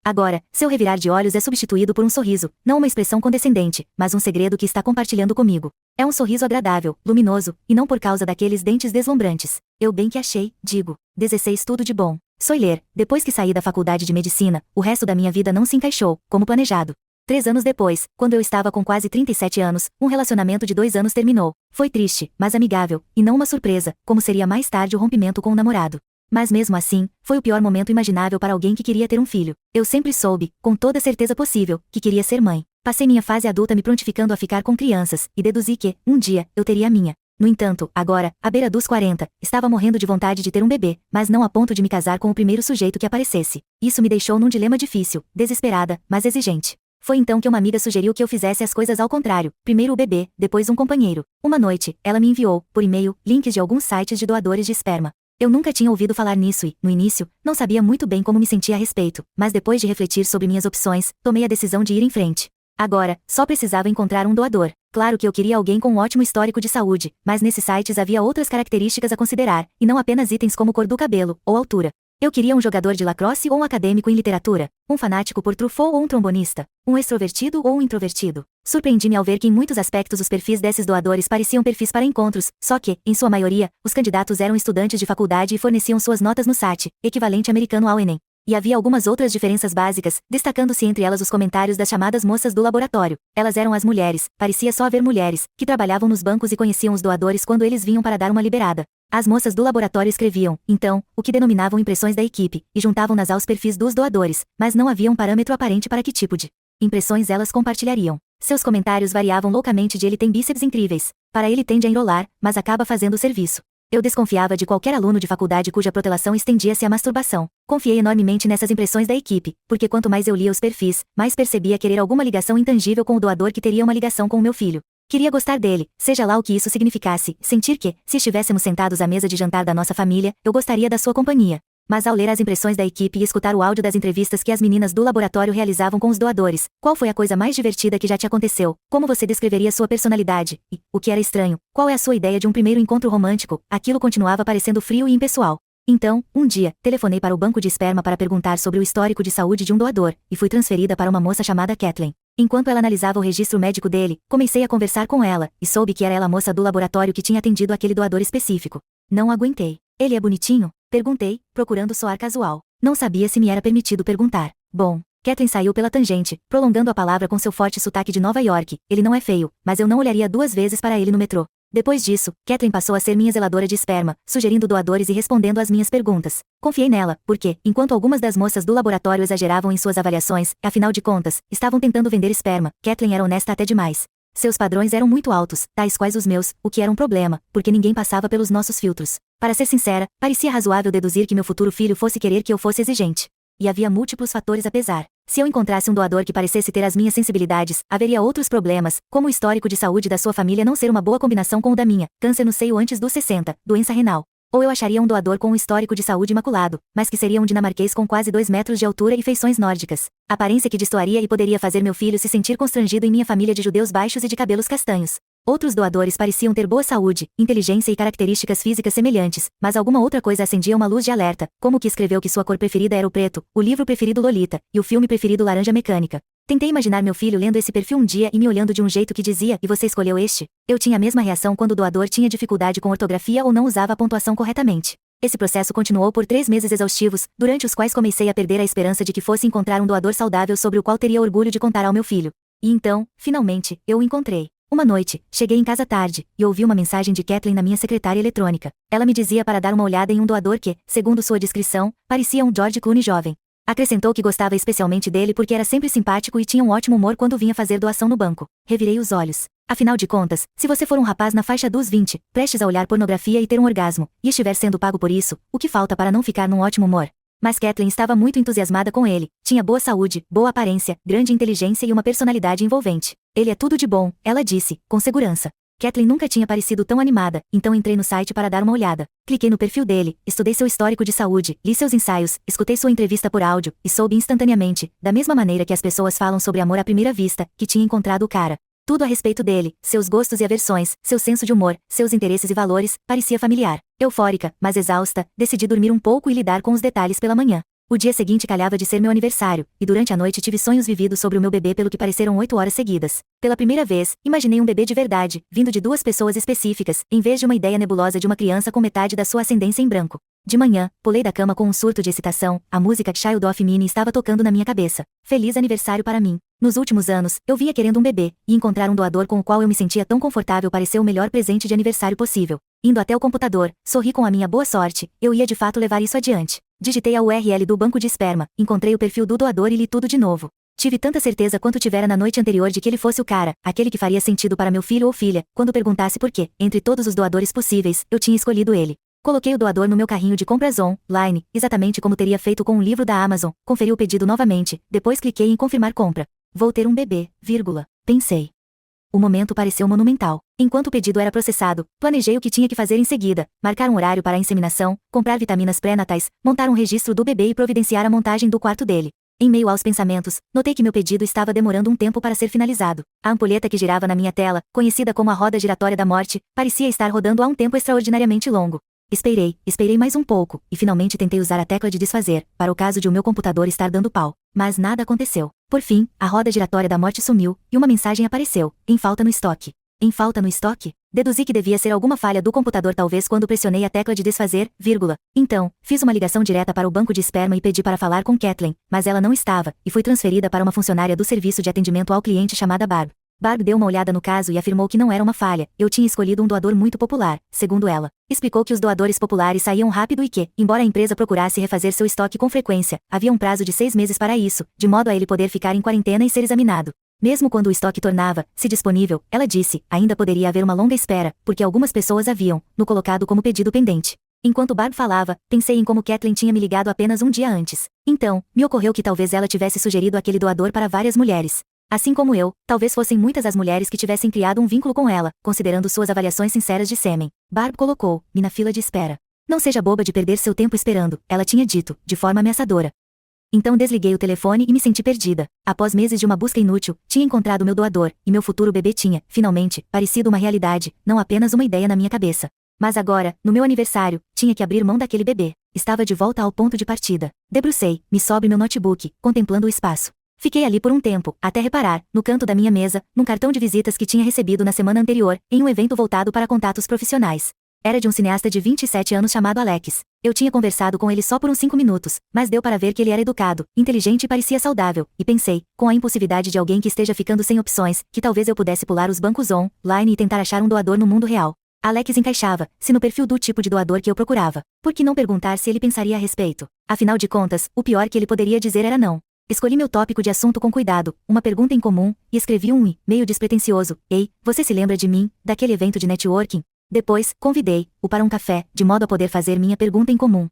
Agora, seu revirar de olhos é substituído por um sorriso, não uma expressão condescendente, mas um segredo que está compartilhando comigo. É um sorriso agradável, luminoso, e não por causa daqueles dentes deslumbrantes. Eu bem que achei, digo. 16 tudo de bom. Soiler, depois que saí da faculdade de medicina, o resto da minha vida não se encaixou, como planejado. 3 anos depois, quando eu estava com quase 37 anos, um relacionamento de 2 anos terminou. Foi triste, mas amigável, e não uma surpresa, como seria mais tarde o rompimento com o namorado. Mas mesmo assim, foi o pior momento imaginável para alguém que queria ter um filho. Eu sempre soube, com toda a certeza possível, que queria ser mãe. Passei minha fase adulta me prontificando a ficar com crianças, e deduzi que, um dia, eu teria a minha. No entanto, agora, à beira dos 40, estava morrendo de vontade de ter um bebê, mas não a ponto de me casar com o primeiro sujeito que aparecesse. Isso me deixou num dilema difícil, desesperada, mas exigente. Foi então que uma amiga sugeriu que eu fizesse as coisas ao contrário, primeiro o bebê, depois um companheiro. Uma noite, ela me enviou, por e-mail, links de alguns sites de doadores de esperma. Eu nunca tinha ouvido falar nisso e, no início, não sabia muito bem como me sentia a respeito, mas depois de refletir sobre minhas opções, tomei a decisão de ir em frente. Agora, só precisava encontrar um doador. Claro que eu queria alguém com um ótimo histórico de saúde, mas nesses sites havia outras características a considerar, e não apenas itens como cor do cabelo, ou altura. Eu queria um jogador de lacrosse ou um acadêmico em literatura, um fanático por Truffaut ou um trombonista, um extrovertido ou um introvertido. Surpreendi-me ao ver que em muitos aspectos os perfis desses doadores pareciam perfis para encontros, só que, em sua maioria, os candidatos eram estudantes de faculdade e forneciam suas notas no SAT, equivalente americano ao Enem. E havia algumas outras diferenças básicas, destacando-se entre elas os comentários das chamadas moças do laboratório. Elas eram as mulheres, parecia só haver mulheres, que trabalhavam nos bancos e conheciam os doadores quando eles vinham para dar uma liberada. As moças do laboratório escreviam, então, o que denominavam impressões da equipe, e juntavam-nas aos perfis dos doadores, mas não havia um parâmetro aparente para que tipo de impressões elas compartilhariam. Seus comentários variavam loucamente de ele tem bíceps incríveis, para ele tende a enrolar, mas acaba fazendo o serviço. Eu desconfiava de qualquer aluno de faculdade cuja protelação estendia-se à masturbação. Confiei enormemente nessas impressões da equipe, porque quanto mais eu lia os perfis, mais percebia querer alguma ligação intangível com o doador que teria uma ligação com o meu filho. Queria gostar dele, seja lá o que isso significasse, sentir que, se estivéssemos sentados à mesa de jantar da nossa família, eu gostaria da sua companhia. Mas ao ler as impressões da equipe e escutar o áudio das entrevistas que as meninas do laboratório realizavam com os doadores, qual foi a coisa mais divertida que já te aconteceu? Como você descreveria sua personalidade? E, o que era estranho, qual é a sua ideia de um primeiro encontro romântico? Aquilo continuava parecendo frio e impessoal. Então, um dia, telefonei para o banco de esperma para perguntar sobre o histórico de saúde de um doador, e fui transferida para uma moça chamada Kathleen. Enquanto ela analisava o registro médico dele, comecei a conversar com ela, e soube que era ela a moça do laboratório que tinha atendido aquele doador específico. Não aguentei. Ele é bonitinho? Perguntei, procurando soar casual. Não sabia se me era permitido perguntar. Bom, Kathleen saiu pela tangente, prolongando a palavra com seu forte sotaque de Nova York. Ele não é feio, mas eu não olharia 2 vezes para ele no metrô. Depois disso, Kathleen passou a ser minha zeladora de esperma, sugerindo doadores e respondendo às minhas perguntas. Confiei nela, porque, enquanto algumas das moças do laboratório exageravam em suas avaliações, afinal de contas, estavam tentando vender esperma, Kathleen era honesta até demais. Seus padrões eram muito altos, tais quais os meus, o que era um problema, porque ninguém passava pelos nossos filtros. Para ser sincera, parecia razoável deduzir que meu futuro filho fosse querer que eu fosse exigente. E havia múltiplos fatores a pesar. Se eu encontrasse um doador que parecesse ter as minhas sensibilidades, haveria outros problemas, como o histórico de saúde da sua família não ser uma boa combinação com o da minha, câncer no seio antes dos 60, doença renal. Ou eu acharia um doador com um histórico de saúde imaculado, mas que seria um dinamarquês com quase 2 metros de altura e feições nórdicas. Aparência que destoaria e poderia fazer meu filho se sentir constrangido em minha família de judeus baixos e de cabelos castanhos. Outros doadores pareciam ter boa saúde, inteligência e características físicas semelhantes, mas alguma outra coisa acendia uma luz de alerta, como o que escreveu que sua cor preferida era o preto, o livro preferido Lolita, e o filme preferido Laranja Mecânica. Tentei imaginar meu filho lendo esse perfil um dia e me olhando de um jeito que dizia: "E você escolheu este?" Eu tinha a mesma reação quando o doador tinha dificuldade com ortografia ou não usava a pontuação corretamente. Esse processo continuou por 3 meses exaustivos, durante os quais comecei a perder a esperança de que fosse encontrar um doador saudável sobre o qual teria orgulho de contar ao meu filho. E então, finalmente, eu o encontrei. Uma noite, cheguei em casa tarde, e ouvi uma mensagem de Kathleen na minha secretária eletrônica. Ela me dizia para dar uma olhada em um doador que, segundo sua descrição, parecia um George Clooney jovem. Acrescentou que gostava especialmente dele porque era sempre simpático e tinha um ótimo humor quando vinha fazer doação no banco. Revirei os olhos. Afinal de contas, se você for um rapaz na faixa dos 20, prestes a olhar pornografia e ter um orgasmo, e estiver sendo pago por isso, o que falta para não ficar num ótimo humor? Mas Kathleen estava muito entusiasmada com ele, tinha boa saúde, boa aparência, grande inteligência e uma personalidade envolvente. Ele é tudo de bom, ela disse, com segurança. Kathleen nunca tinha parecido tão animada, então entrei no site para dar uma olhada. Cliquei no perfil dele, estudei seu histórico de saúde, li seus ensaios, escutei sua entrevista por áudio, e soube instantaneamente, da mesma maneira que as pessoas falam sobre amor à primeira vista, que tinha encontrado o cara. Tudo a respeito dele, seus gostos e aversões, seu senso de humor, seus interesses e valores, parecia familiar. Eufórica, mas exausta, decidi dormir um pouco e lidar com os detalhes pela manhã. O dia seguinte calhava de ser meu aniversário, e durante a noite tive sonhos vividos sobre o meu bebê pelo que pareceram 8 horas seguidas. Pela primeira vez, imaginei um bebê de verdade, vindo de 2 pessoas específicas, em vez de uma ideia nebulosa de uma criança com metade da sua ascendência em branco. De manhã, pulei da cama com um surto de excitação, a música Child of Mine estava tocando na minha cabeça. Feliz aniversário para mim. Nos últimos anos, eu vinha querendo um bebê, e encontrar um doador com o qual eu me sentia tão confortável pareceu o melhor presente de aniversário possível. Indo até o computador, sorri com a minha boa sorte, eu ia de fato levar isso adiante. Digitei a URL do banco de esperma, encontrei o perfil do doador e li tudo de novo. Tive tanta certeza quanto tivera na noite anterior de que ele fosse o cara, aquele que faria sentido para meu filho ou filha, quando perguntasse por quê, entre todos os doadores possíveis, eu tinha escolhido ele. Coloquei o doador no meu carrinho de compras online, exatamente como teria feito com um livro da Amazon, conferi o pedido novamente, depois cliquei em confirmar compra. Vou ter um bebê, pensei. O momento pareceu monumental. Enquanto o pedido era processado, planejei o que tinha que fazer em seguida: marcar um horário para a inseminação, comprar vitaminas pré-natais, montar um registro do bebê e providenciar a montagem do quarto dele. Em meio aos pensamentos, notei que meu pedido estava demorando um tempo para ser finalizado. A ampulheta que girava na minha tela, conhecida como a roda giratória da morte, parecia estar rodando há um tempo extraordinariamente longo. Esperei mais um pouco, e finalmente tentei usar a tecla de desfazer, para o caso de o meu computador estar dando pau. Mas nada aconteceu. Por fim, a roda giratória da morte sumiu, e uma mensagem apareceu: em falta no estoque. Em falta no estoque? Deduzi que devia ser alguma falha do computador talvez quando pressionei a tecla de desfazer, Então, fiz uma ligação direta para o banco de esperma e pedi para falar com Kathleen, mas ela não estava, e fui transferida para uma funcionária do serviço de atendimento ao cliente chamada Barb. Barb deu uma olhada no caso e afirmou que não era uma falha, eu tinha escolhido um doador muito popular, segundo ela. Explicou que os doadores populares saíam rápido e que, embora a empresa procurasse refazer seu estoque com frequência, havia um prazo de 6 meses para isso, de modo a ele poder ficar em quarentena e ser examinado. Mesmo quando o estoque tornava-se disponível, ela disse, ainda poderia haver uma longa espera, porque algumas pessoas haviam no colocado como pedido pendente. Enquanto Barb falava, pensei em como Kathleen tinha me ligado apenas um dia antes. Então, me ocorreu que talvez ela tivesse sugerido aquele doador para várias mulheres. Assim como eu, talvez fossem muitas as mulheres que tivessem criado um vínculo com ela, considerando suas avaliações sinceras de sêmen. Barb colocou-me na fila de espera. Não seja boba de perder seu tempo esperando, ela tinha dito, de forma ameaçadora. Então desliguei o telefone e me senti perdida. Após meses de uma busca inútil, tinha encontrado meu doador, e meu futuro bebê tinha, finalmente, parecido uma realidade, não apenas uma ideia na minha cabeça. Mas agora, no meu aniversário, tinha que abrir mão daquele bebê. Estava de volta ao ponto de partida. Debrucei-me sobre meu notebook, contemplando o espaço. Fiquei ali por um tempo, até reparar, no canto da minha mesa, num cartão de visitas que tinha recebido na semana anterior, em um evento voltado para contatos profissionais. Era de um cineasta de 27 anos chamado Alex. Eu tinha conversado com ele só por uns 5 minutos, mas deu para ver que ele era educado, inteligente e parecia saudável, e pensei, com a impulsividade de alguém que esteja ficando sem opções, que talvez eu pudesse pular os bancos online e tentar achar um doador no mundo real. Alex encaixava-se no perfil do tipo de doador que eu procurava. Por que não perguntar se ele pensaria a respeito? Afinal de contas, o pior que ele poderia dizer era não. Escolhi meu tópico de assunto com cuidado, uma pergunta em comum, e escrevi um e-mail despretensioso. Ei, você se lembra de mim, daquele evento de networking? Depois, convidei-o para um café, de modo a poder fazer minha pergunta em comum.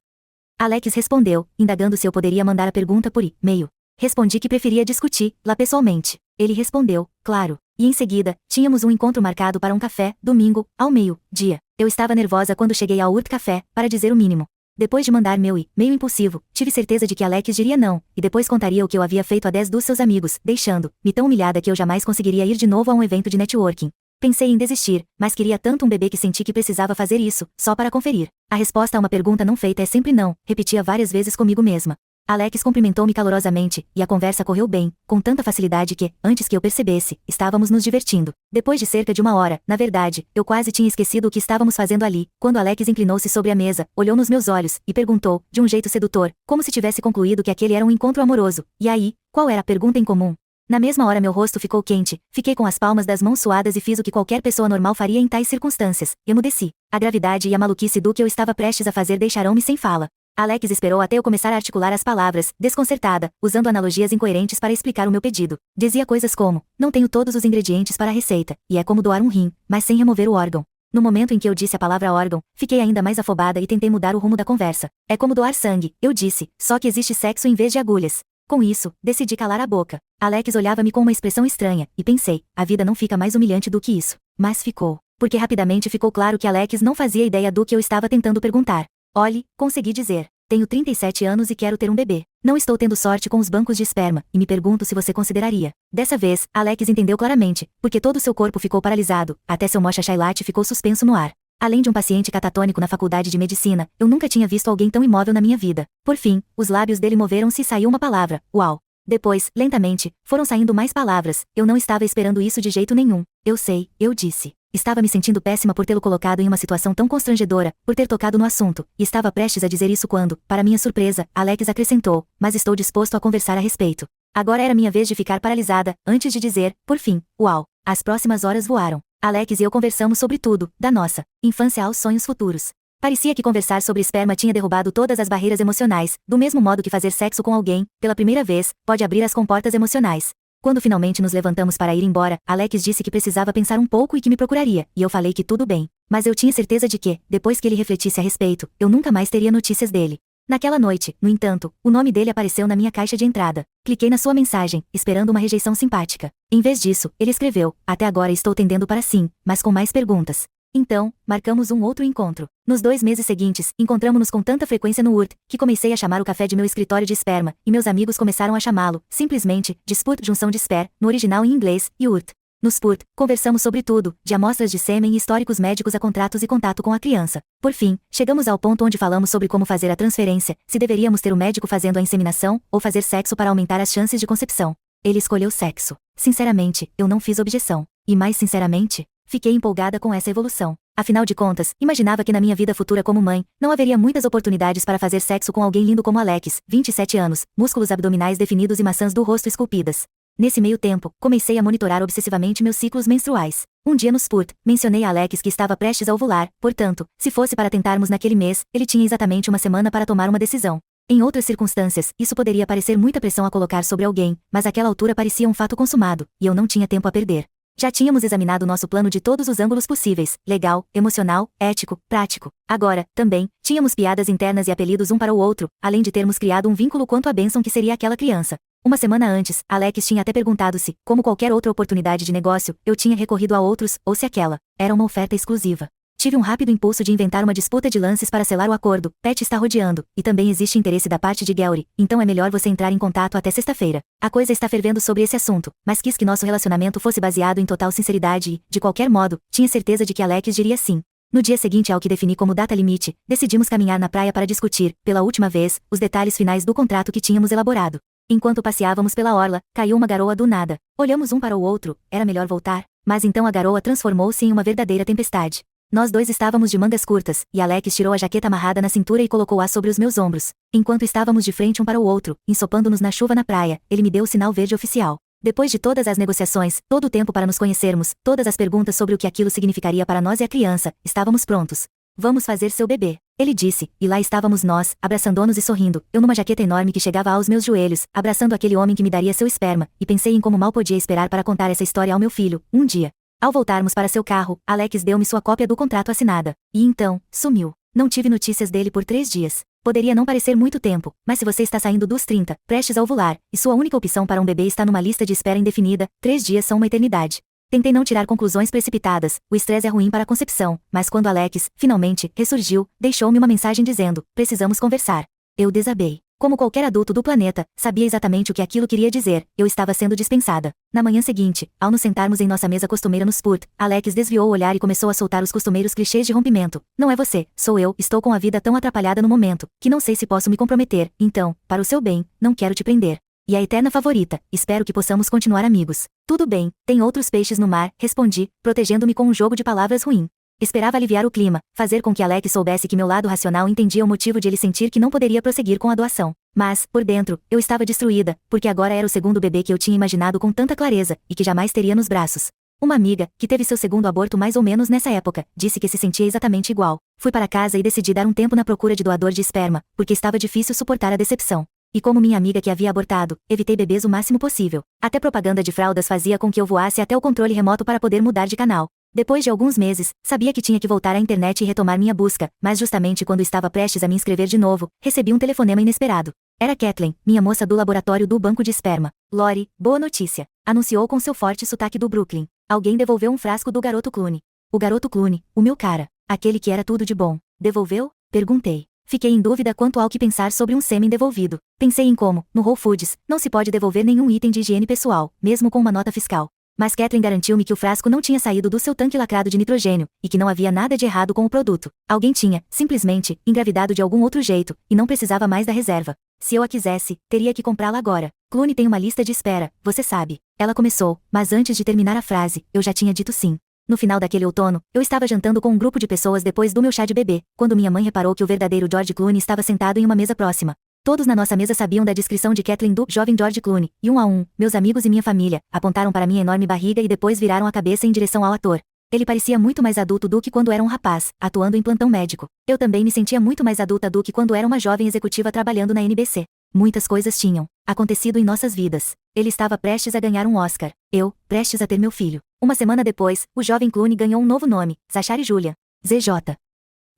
Alex respondeu, indagando se eu poderia mandar a pergunta por e-mail. Respondi que preferia discutir lá pessoalmente. Ele respondeu, claro. E em seguida, tínhamos um encontro marcado para um café, domingo, ao meio-dia. Eu estava nervosa quando cheguei ao Urt Café, para dizer o mínimo. Depois de mandar meu e-mail impulsivo, tive certeza de que Alex diria não, e depois contaria o que eu havia feito a 10 dos seus amigos, deixando-me tão humilhada que eu jamais conseguiria ir de novo a um evento de networking. Pensei em desistir, mas queria tanto um bebê que senti que precisava fazer isso, só para conferir. A resposta a uma pergunta não feita é sempre não, repetia várias vezes comigo mesma. Alex cumprimentou-me calorosamente, e a conversa correu bem, com tanta facilidade que, antes que eu percebesse, estávamos nos divertindo. Depois de cerca de 1 hora, na verdade, eu quase tinha esquecido o que estávamos fazendo ali, quando Alex inclinou-se sobre a mesa, olhou nos meus olhos, e perguntou, de um jeito sedutor, como se tivesse concluído que aquele era um encontro amoroso. E aí, qual era a pergunta em comum? Na mesma hora meu rosto ficou quente, fiquei com as palmas das mãos suadas e fiz o que qualquer pessoa normal faria em tais circunstâncias, emudeci. A gravidade e a maluquice do que eu estava prestes a fazer deixaram-me sem fala. Alex esperou até eu começar a articular as palavras, desconcertada, usando analogias incoerentes para explicar o meu pedido. Dizia coisas como, não tenho todos os ingredientes para a receita, e é como doar um rim, mas sem remover o órgão. No momento em que eu disse a palavra órgão, fiquei ainda mais afobada e tentei mudar o rumo da conversa. É como doar sangue, eu disse, só que existe sexo em vez de agulhas. Com isso, decidi calar a boca. Alex olhava-me com uma expressão estranha, e pensei, a vida não fica mais humilhante do que isso. Mas ficou. Porque rapidamente ficou claro que Alex não fazia ideia do que eu estava tentando perguntar. Olhe, consegui dizer. Tenho 37 anos e quero ter um bebê. Não estou tendo sorte com os bancos de esperma, e me pergunto se você consideraria. Dessa vez, Alex entendeu claramente, porque todo seu corpo ficou paralisado, até seu mocha latte ficou suspenso no ar. Além de um paciente catatônico na faculdade de medicina, eu nunca tinha visto alguém tão imóvel na minha vida. Por fim, os lábios dele moveram-se e saiu uma palavra, uau. Depois, lentamente, foram saindo mais palavras, eu não estava esperando isso de jeito nenhum. Eu sei, eu disse. Estava me sentindo péssima por tê-lo colocado em uma situação tão constrangedora, por ter tocado no assunto, e estava prestes a dizer isso quando, para minha surpresa, Alex acrescentou, mas estou disposto a conversar a respeito. Agora era minha vez de ficar paralisada, antes de dizer, por fim, uau. As próximas horas voaram. Alex e eu conversamos sobre tudo, da nossa infância aos sonhos futuros. Parecia que conversar sobre esperma tinha derrubado todas as barreiras emocionais, do mesmo modo que fazer sexo com alguém, pela primeira vez, pode abrir as comportas emocionais. Quando finalmente nos levantamos para ir embora, Alex disse que precisava pensar um pouco e que me procuraria, e eu falei que tudo bem. Mas eu tinha certeza de que, depois que ele refletisse a respeito, eu nunca mais teria notícias dele. Naquela noite, no entanto, o nome dele apareceu na minha caixa de entrada. Cliquei na sua mensagem, esperando uma rejeição simpática. Em vez disso, ele escreveu, até agora estou tendendo para sim, mas com mais perguntas. Então, marcamos um outro encontro. Nos 2 meses seguintes, encontramo-nos com tanta frequência no URT, que comecei a chamar o café de meu escritório de esperma, e meus amigos começaram a chamá-lo, simplesmente, de Spurt junção de Sper, no original em inglês, e URT. No Spurt, conversamos sobre tudo, de amostras de sêmen e históricos médicos a contratos e contato com a criança. Por fim, chegamos ao ponto onde falamos sobre como fazer a transferência, se deveríamos ter o médico fazendo a inseminação, ou fazer sexo para aumentar as chances de concepção. Ele escolheu sexo. Sinceramente, eu não fiz objeção. E mais sinceramente, fiquei empolgada com essa evolução. Afinal de contas, imaginava que na minha vida futura como mãe, não haveria muitas oportunidades para fazer sexo com alguém lindo como Alex, 27 anos, músculos abdominais definidos e maçãs do rosto esculpidas. Nesse meio tempo, comecei a monitorar obsessivamente meus ciclos menstruais. Um dia no Spurt, mencionei a Alex que estava prestes a ovular, portanto, se fosse para tentarmos naquele mês, ele tinha exatamente uma semana para tomar uma decisão. Em outras circunstâncias, isso poderia parecer muita pressão a colocar sobre alguém, mas àquela altura parecia um fato consumado, e eu não tinha tempo a perder. Já tínhamos examinado nosso plano de todos os ângulos possíveis, legal, emocional, ético, prático. Agora, também, tínhamos piadas internas e apelidos um para o outro, além de termos criado um vínculo quanto à bênção que seria aquela criança. Uma semana antes, Alex tinha até perguntado se, como qualquer outra oportunidade de negócio, eu tinha recorrido a outros, ou se aquela era uma oferta exclusiva. Tive um rápido impulso de inventar uma disputa de lances para selar o acordo. Pat está rodeando, e também existe interesse da parte de Gary, então é melhor você entrar em contato até sexta-feira. A coisa está fervendo sobre esse assunto, mas quis que nosso relacionamento fosse baseado em total sinceridade e, de qualquer modo, tinha certeza de que Alex diria sim. No dia seguinte ao que defini como data limite, decidimos caminhar na praia para discutir, pela última vez, os detalhes finais do contrato que tínhamos elaborado. Enquanto passeávamos pela orla, caiu uma garoa do nada. Olhamos um para o outro, era melhor voltar, mas então a garoa transformou-se em uma verdadeira tempestade. Nós dois estávamos de mangas curtas, e Alex tirou a jaqueta amarrada na cintura e colocou-a sobre os meus ombros. Enquanto estávamos de frente um para o outro, ensopando-nos na chuva na praia, ele me deu o sinal verde oficial. Depois de todas as negociações, todo o tempo para nos conhecermos, todas as perguntas sobre o que aquilo significaria para nós e a criança, estávamos prontos. Vamos fazer seu bebê, ele disse, e lá estávamos nós, abraçando-nos e sorrindo, eu numa jaqueta enorme que chegava aos meus joelhos, abraçando aquele homem que me daria seu esperma, e pensei em como mal podia esperar para contar essa história ao meu filho, um dia. Ao voltarmos para seu carro, Alex deu-me sua cópia do contrato assinada. E então, sumiu. Não tive notícias dele por 3 dias. Poderia não parecer muito tempo, mas se você está saindo dos 30, prestes a ovular, e sua única opção para um bebê está numa lista de espera indefinida, 3 dias são uma eternidade. Tentei não tirar conclusões precipitadas, o estresse é ruim para a concepção, mas quando Alex, finalmente, ressurgiu, deixou-me uma mensagem dizendo, precisamos conversar. Eu desabei. Como qualquer adulto do planeta, sabia exatamente o que aquilo queria dizer, eu estava sendo dispensada. Na manhã seguinte, ao nos sentarmos em nossa mesa costumeira no Spurt, Alex desviou o olhar e começou a soltar os costumeiros clichês de rompimento. Não é você, sou eu, estou com a vida tão atrapalhada no momento, que não sei se posso me comprometer, então, para o seu bem, não quero te prender. E a eterna favorita, espero que possamos continuar amigos. Tudo bem, tem outros peixes no mar, respondi, protegendo-me com um jogo de palavras ruim. Esperava aliviar o clima, fazer com que Alex soubesse que meu lado racional entendia o motivo de ele sentir que não poderia prosseguir com a doação. Mas, por dentro, eu estava destruída, porque agora era o segundo bebê que eu tinha imaginado com tanta clareza, e que jamais teria nos braços. Uma amiga, que teve seu segundo aborto mais ou menos nessa época, disse que se sentia exatamente igual. Fui para casa e decidi dar um tempo na procura de doador de esperma, porque estava difícil suportar a decepção. E como minha amiga que havia abortado, evitei bebês o máximo possível. Até propaganda de fraldas fazia com que eu voasse até o controle remoto para poder mudar de canal. Depois de alguns meses, sabia que tinha que voltar à internet e retomar minha busca, mas justamente quando estava prestes a me inscrever de novo, recebi um telefonema inesperado. Era Kathleen, minha moça do laboratório do banco de esperma. Lori, boa notícia, anunciou com seu forte sotaque do Brooklyn. Alguém devolveu um frasco do garoto Clooney. O garoto Clooney, o meu cara, aquele que era tudo de bom, devolveu? Perguntei. Fiquei em dúvida quanto ao que pensar sobre um sêmen devolvido. Pensei em como, no Whole Foods, não se pode devolver nenhum item de higiene pessoal, mesmo com uma nota fiscal. Mas Kathleen garantiu-me que o frasco não tinha saído do seu tanque lacrado de nitrogênio, e que não havia nada de errado com o produto. Alguém tinha, simplesmente, engravidado de algum outro jeito, e não precisava mais da reserva. Se eu a quisesse, teria que comprá-la agora. Clooney tem uma lista de espera, você sabe. Ela começou, mas antes de terminar a frase, eu já tinha dito sim. No final daquele outono, eu estava jantando com um grupo de pessoas depois do meu chá de bebê, quando minha mãe reparou que o verdadeiro George Clooney estava sentado em uma mesa próxima. Todos na nossa mesa sabiam da descrição de Kathleen do jovem George Clooney, e um a um, meus amigos e minha família, apontaram para minha enorme barriga e depois viraram a cabeça em direção ao ator. Ele parecia muito mais adulto do que quando era um rapaz, atuando em plantão médico. Eu também me sentia muito mais adulta do que quando era uma jovem executiva trabalhando na NBC. Muitas coisas tinham acontecido em nossas vidas. Ele estava prestes a ganhar um Oscar. Eu, prestes a ter meu filho. Uma semana depois, o jovem Clooney ganhou um novo nome, Zachary Julian. ZJ.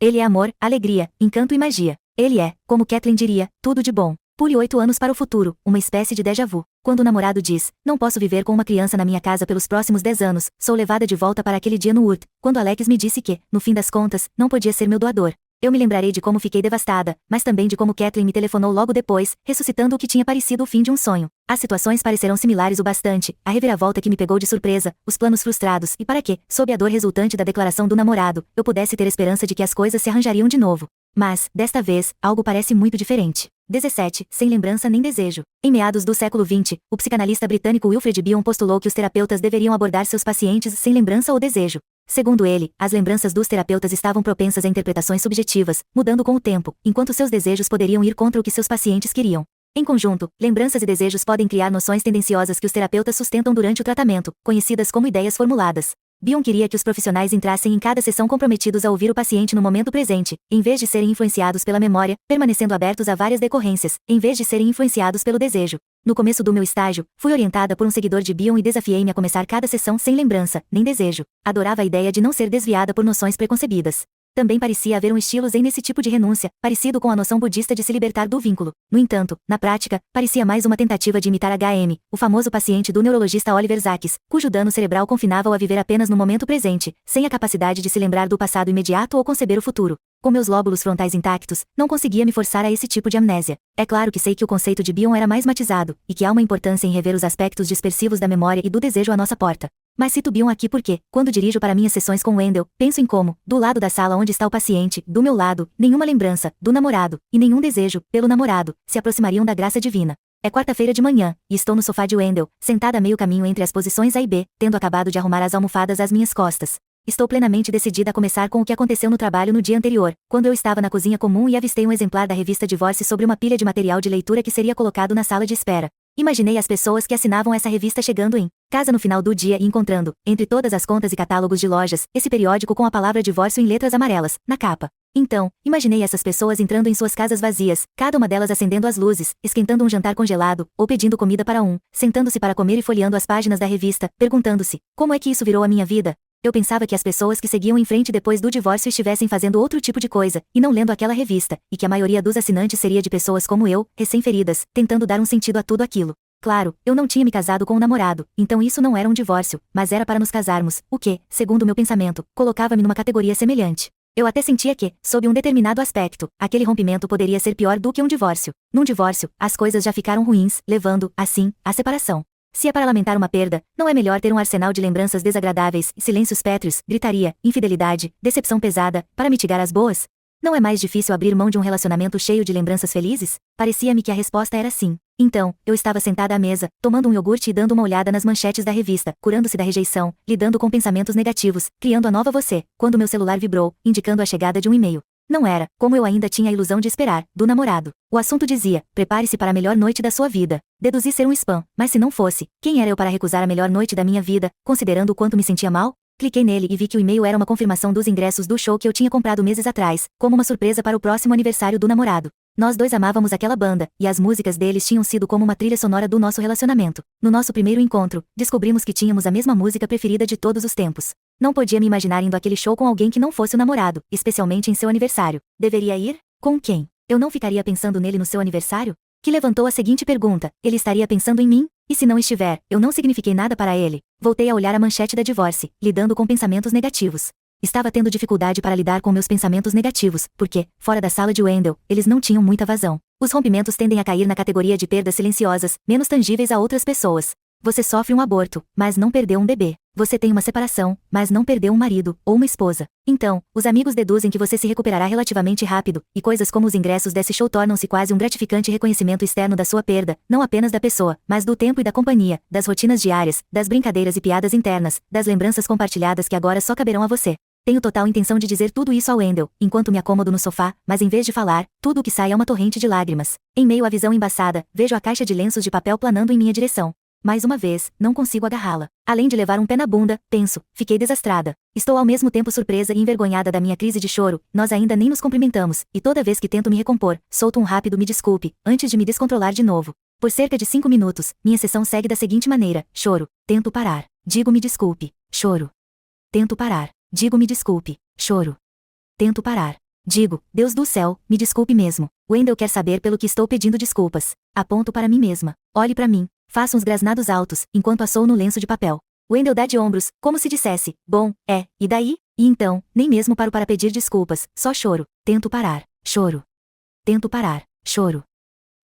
Ele é amor, alegria, encanto e magia. Ele é, como Kathleen diria, tudo de bom. Pule 8 anos para o futuro, uma espécie de déjà vu. Quando o namorado diz, não posso viver com uma criança na minha casa pelos próximos 10 anos, sou levada de volta para aquele dia no URT, quando Alex me disse que, no fim das contas, não podia ser meu doador. Eu me lembrarei de como fiquei devastada, mas também de como Kathleen me telefonou logo depois, ressuscitando o que tinha parecido o fim de um sonho. As situações parecerão similares o bastante, a reviravolta que me pegou de surpresa, os planos frustrados, e para que, sob a dor resultante da declaração do namorado, eu pudesse ter esperança de que as coisas se arranjariam de novo. Mas, desta vez, algo parece muito diferente. 17. Sem lembrança nem desejo. Em meados do século XX, o psicanalista britânico Wilfred Bion postulou que os terapeutas deveriam abordar seus pacientes sem lembrança ou desejo. Segundo ele, as lembranças dos terapeutas estavam propensas a interpretações subjetivas, mudando com o tempo, enquanto seus desejos poderiam ir contra o que seus pacientes queriam. Em conjunto, lembranças e desejos podem criar noções tendenciosas que os terapeutas sustentam durante o tratamento, conhecidas como ideias formuladas. Bion queria que os profissionais entrassem em cada sessão comprometidos a ouvir o paciente no momento presente, em vez de serem influenciados pela memória, permanecendo abertos a várias decorrências, em vez de serem influenciados pelo desejo. No começo do meu estágio, fui orientada por um seguidor de Bion e desafiei-me a começar cada sessão sem lembrança, nem desejo. Adorava a ideia de não ser desviada por noções preconcebidas. Também parecia haver um estilo zen nesse tipo de renúncia, parecido com a noção budista de se libertar do vínculo. No entanto, na prática, parecia mais uma tentativa de imitar HM, o famoso paciente do neurologista Oliver Sacks, cujo dano cerebral confinava-o a viver apenas no momento presente, sem a capacidade de se lembrar do passado imediato ou conceber o futuro. Com meus lóbulos frontais intactos, não conseguia me forçar a esse tipo de amnésia. É claro que sei que o conceito de Bion era mais matizado, e que há uma importância em rever os aspectos dispersivos da memória e do desejo à nossa porta. Mas cito Bion aqui porque, quando dirijo para minhas sessões com Wendell, penso em como, do lado da sala onde está o paciente, do meu lado, nenhuma lembrança, do namorado, e nenhum desejo, pelo namorado, se aproximariam da graça divina. É quarta-feira de manhã, e estou no sofá de Wendell, sentada a meio caminho entre as posições A e B, tendo acabado de arrumar as almofadas às minhas costas. Estou plenamente decidida a começar com o que aconteceu no trabalho no dia anterior, quando eu estava na cozinha comum e avistei um exemplar da revista Divorce sobre uma pilha de material de leitura que seria colocado na sala de espera. Imaginei as pessoas que assinavam essa revista chegando em casa no final do dia e encontrando, entre todas as contas e catálogos de lojas, esse periódico com a palavra divórcio em letras amarelas, na capa. Então, imaginei essas pessoas entrando em suas casas vazias, cada uma delas acendendo as luzes, esquentando um jantar congelado, ou pedindo comida para sentando-se para comer e folheando as páginas da revista, perguntando-se, como é que isso virou a minha vida? Eu pensava que as pessoas que seguiam em frente depois do divórcio estivessem fazendo outro tipo de coisa, e não lendo aquela revista, e que a maioria dos assinantes seria de pessoas como eu, recém-feridas, tentando dar um sentido a tudo aquilo. Claro, eu não tinha me casado com um namorado, então isso não era um divórcio, mas era para nos casarmos, o que, segundo meu pensamento, colocava-me numa categoria semelhante. Eu até sentia que, sob um determinado aspecto, aquele rompimento poderia ser pior do que um divórcio. Num divórcio, as coisas já ficaram ruins, levando, assim, à separação. Se é para lamentar uma perda, não é melhor ter um arsenal de lembranças desagradáveis, silêncios pétreos, gritaria, infidelidade, decepção pesada, para mitigar as boas? Não é mais difícil abrir mão de um relacionamento cheio de lembranças felizes? Parecia-me que a resposta era sim. Então, eu estava sentada à mesa, tomando um iogurte e dando uma olhada nas manchetes da revista, curando-se da rejeição, lidando com pensamentos negativos, criando a nova você, quando meu celular vibrou, indicando a chegada de um e-mail. Não era, como eu ainda tinha a ilusão de esperar, do namorado. O assunto dizia, prepare-se para a melhor noite da sua vida. Deduzi ser um spam, mas se não fosse, quem era eu para recusar a melhor noite da minha vida, considerando o quanto me sentia mal? Cliquei nele e vi que o e-mail era uma confirmação dos ingressos do show que eu tinha comprado meses atrás, como uma surpresa para o próximo aniversário do namorado. Nós dois amávamos aquela banda, e as músicas deles tinham sido como uma trilha sonora do nosso relacionamento. No nosso primeiro encontro, descobrimos que tínhamos a mesma música preferida de todos os tempos. Não podia me imaginar indo àquele show com alguém que não fosse o namorado, especialmente em seu aniversário. Deveria ir? Com quem? Eu não ficaria pensando nele no seu aniversário? Que levantou a seguinte pergunta, ele estaria pensando em mim? E se não estiver, eu não signifiquei nada para ele. Voltei a olhar a manchete da Divorce, lidando com pensamentos negativos. Estava tendo dificuldade para lidar com meus pensamentos negativos, porque, fora da sala de Wendell, eles não tinham muita vazão. Os rompimentos tendem a cair na categoria de perdas silenciosas, menos tangíveis a outras pessoas. Você sofre um aborto, mas não perdeu um bebê. Você tem uma separação, mas não perdeu um marido, ou uma esposa. Então, os amigos deduzem que você se recuperará relativamente rápido, e coisas como os ingressos desse show tornam-se quase um gratificante reconhecimento externo da sua perda, não apenas da pessoa, mas do tempo e da companhia, das rotinas diárias, das brincadeiras e piadas internas, das lembranças compartilhadas que agora só caberão a você. Tenho total intenção de dizer tudo isso ao Wendell, enquanto me acomodo no sofá, mas em vez de falar, tudo o que sai é uma torrente de lágrimas. Em meio à visão embaçada, vejo a caixa de lenços de papel planando em minha direção. Mais uma vez, não consigo agarrá-la. Além de levar um pé na bunda, penso, fiquei desastrada. Estou ao mesmo tempo surpresa e envergonhada da minha crise de choro, nós ainda nem nos cumprimentamos, e toda vez que tento me recompor, solto um rápido me desculpe, antes de me descontrolar de novo. Por cerca de 5 minutos, minha sessão segue da seguinte maneira, choro, tento parar, digo me desculpe, choro. Tento parar, digo me desculpe, choro. Tento parar. Digo, Deus do céu, me desculpe mesmo. Wendell quer saber pelo que estou pedindo desculpas. Aponto para mim mesma. Olhe para mim. Faço uns grasnados altos, enquanto assou no lenço de papel. Wendell dá de ombros, como se dissesse, bom, e daí? E então, nem mesmo paro para pedir desculpas, só choro. Tento parar. Choro. Tento parar. Choro.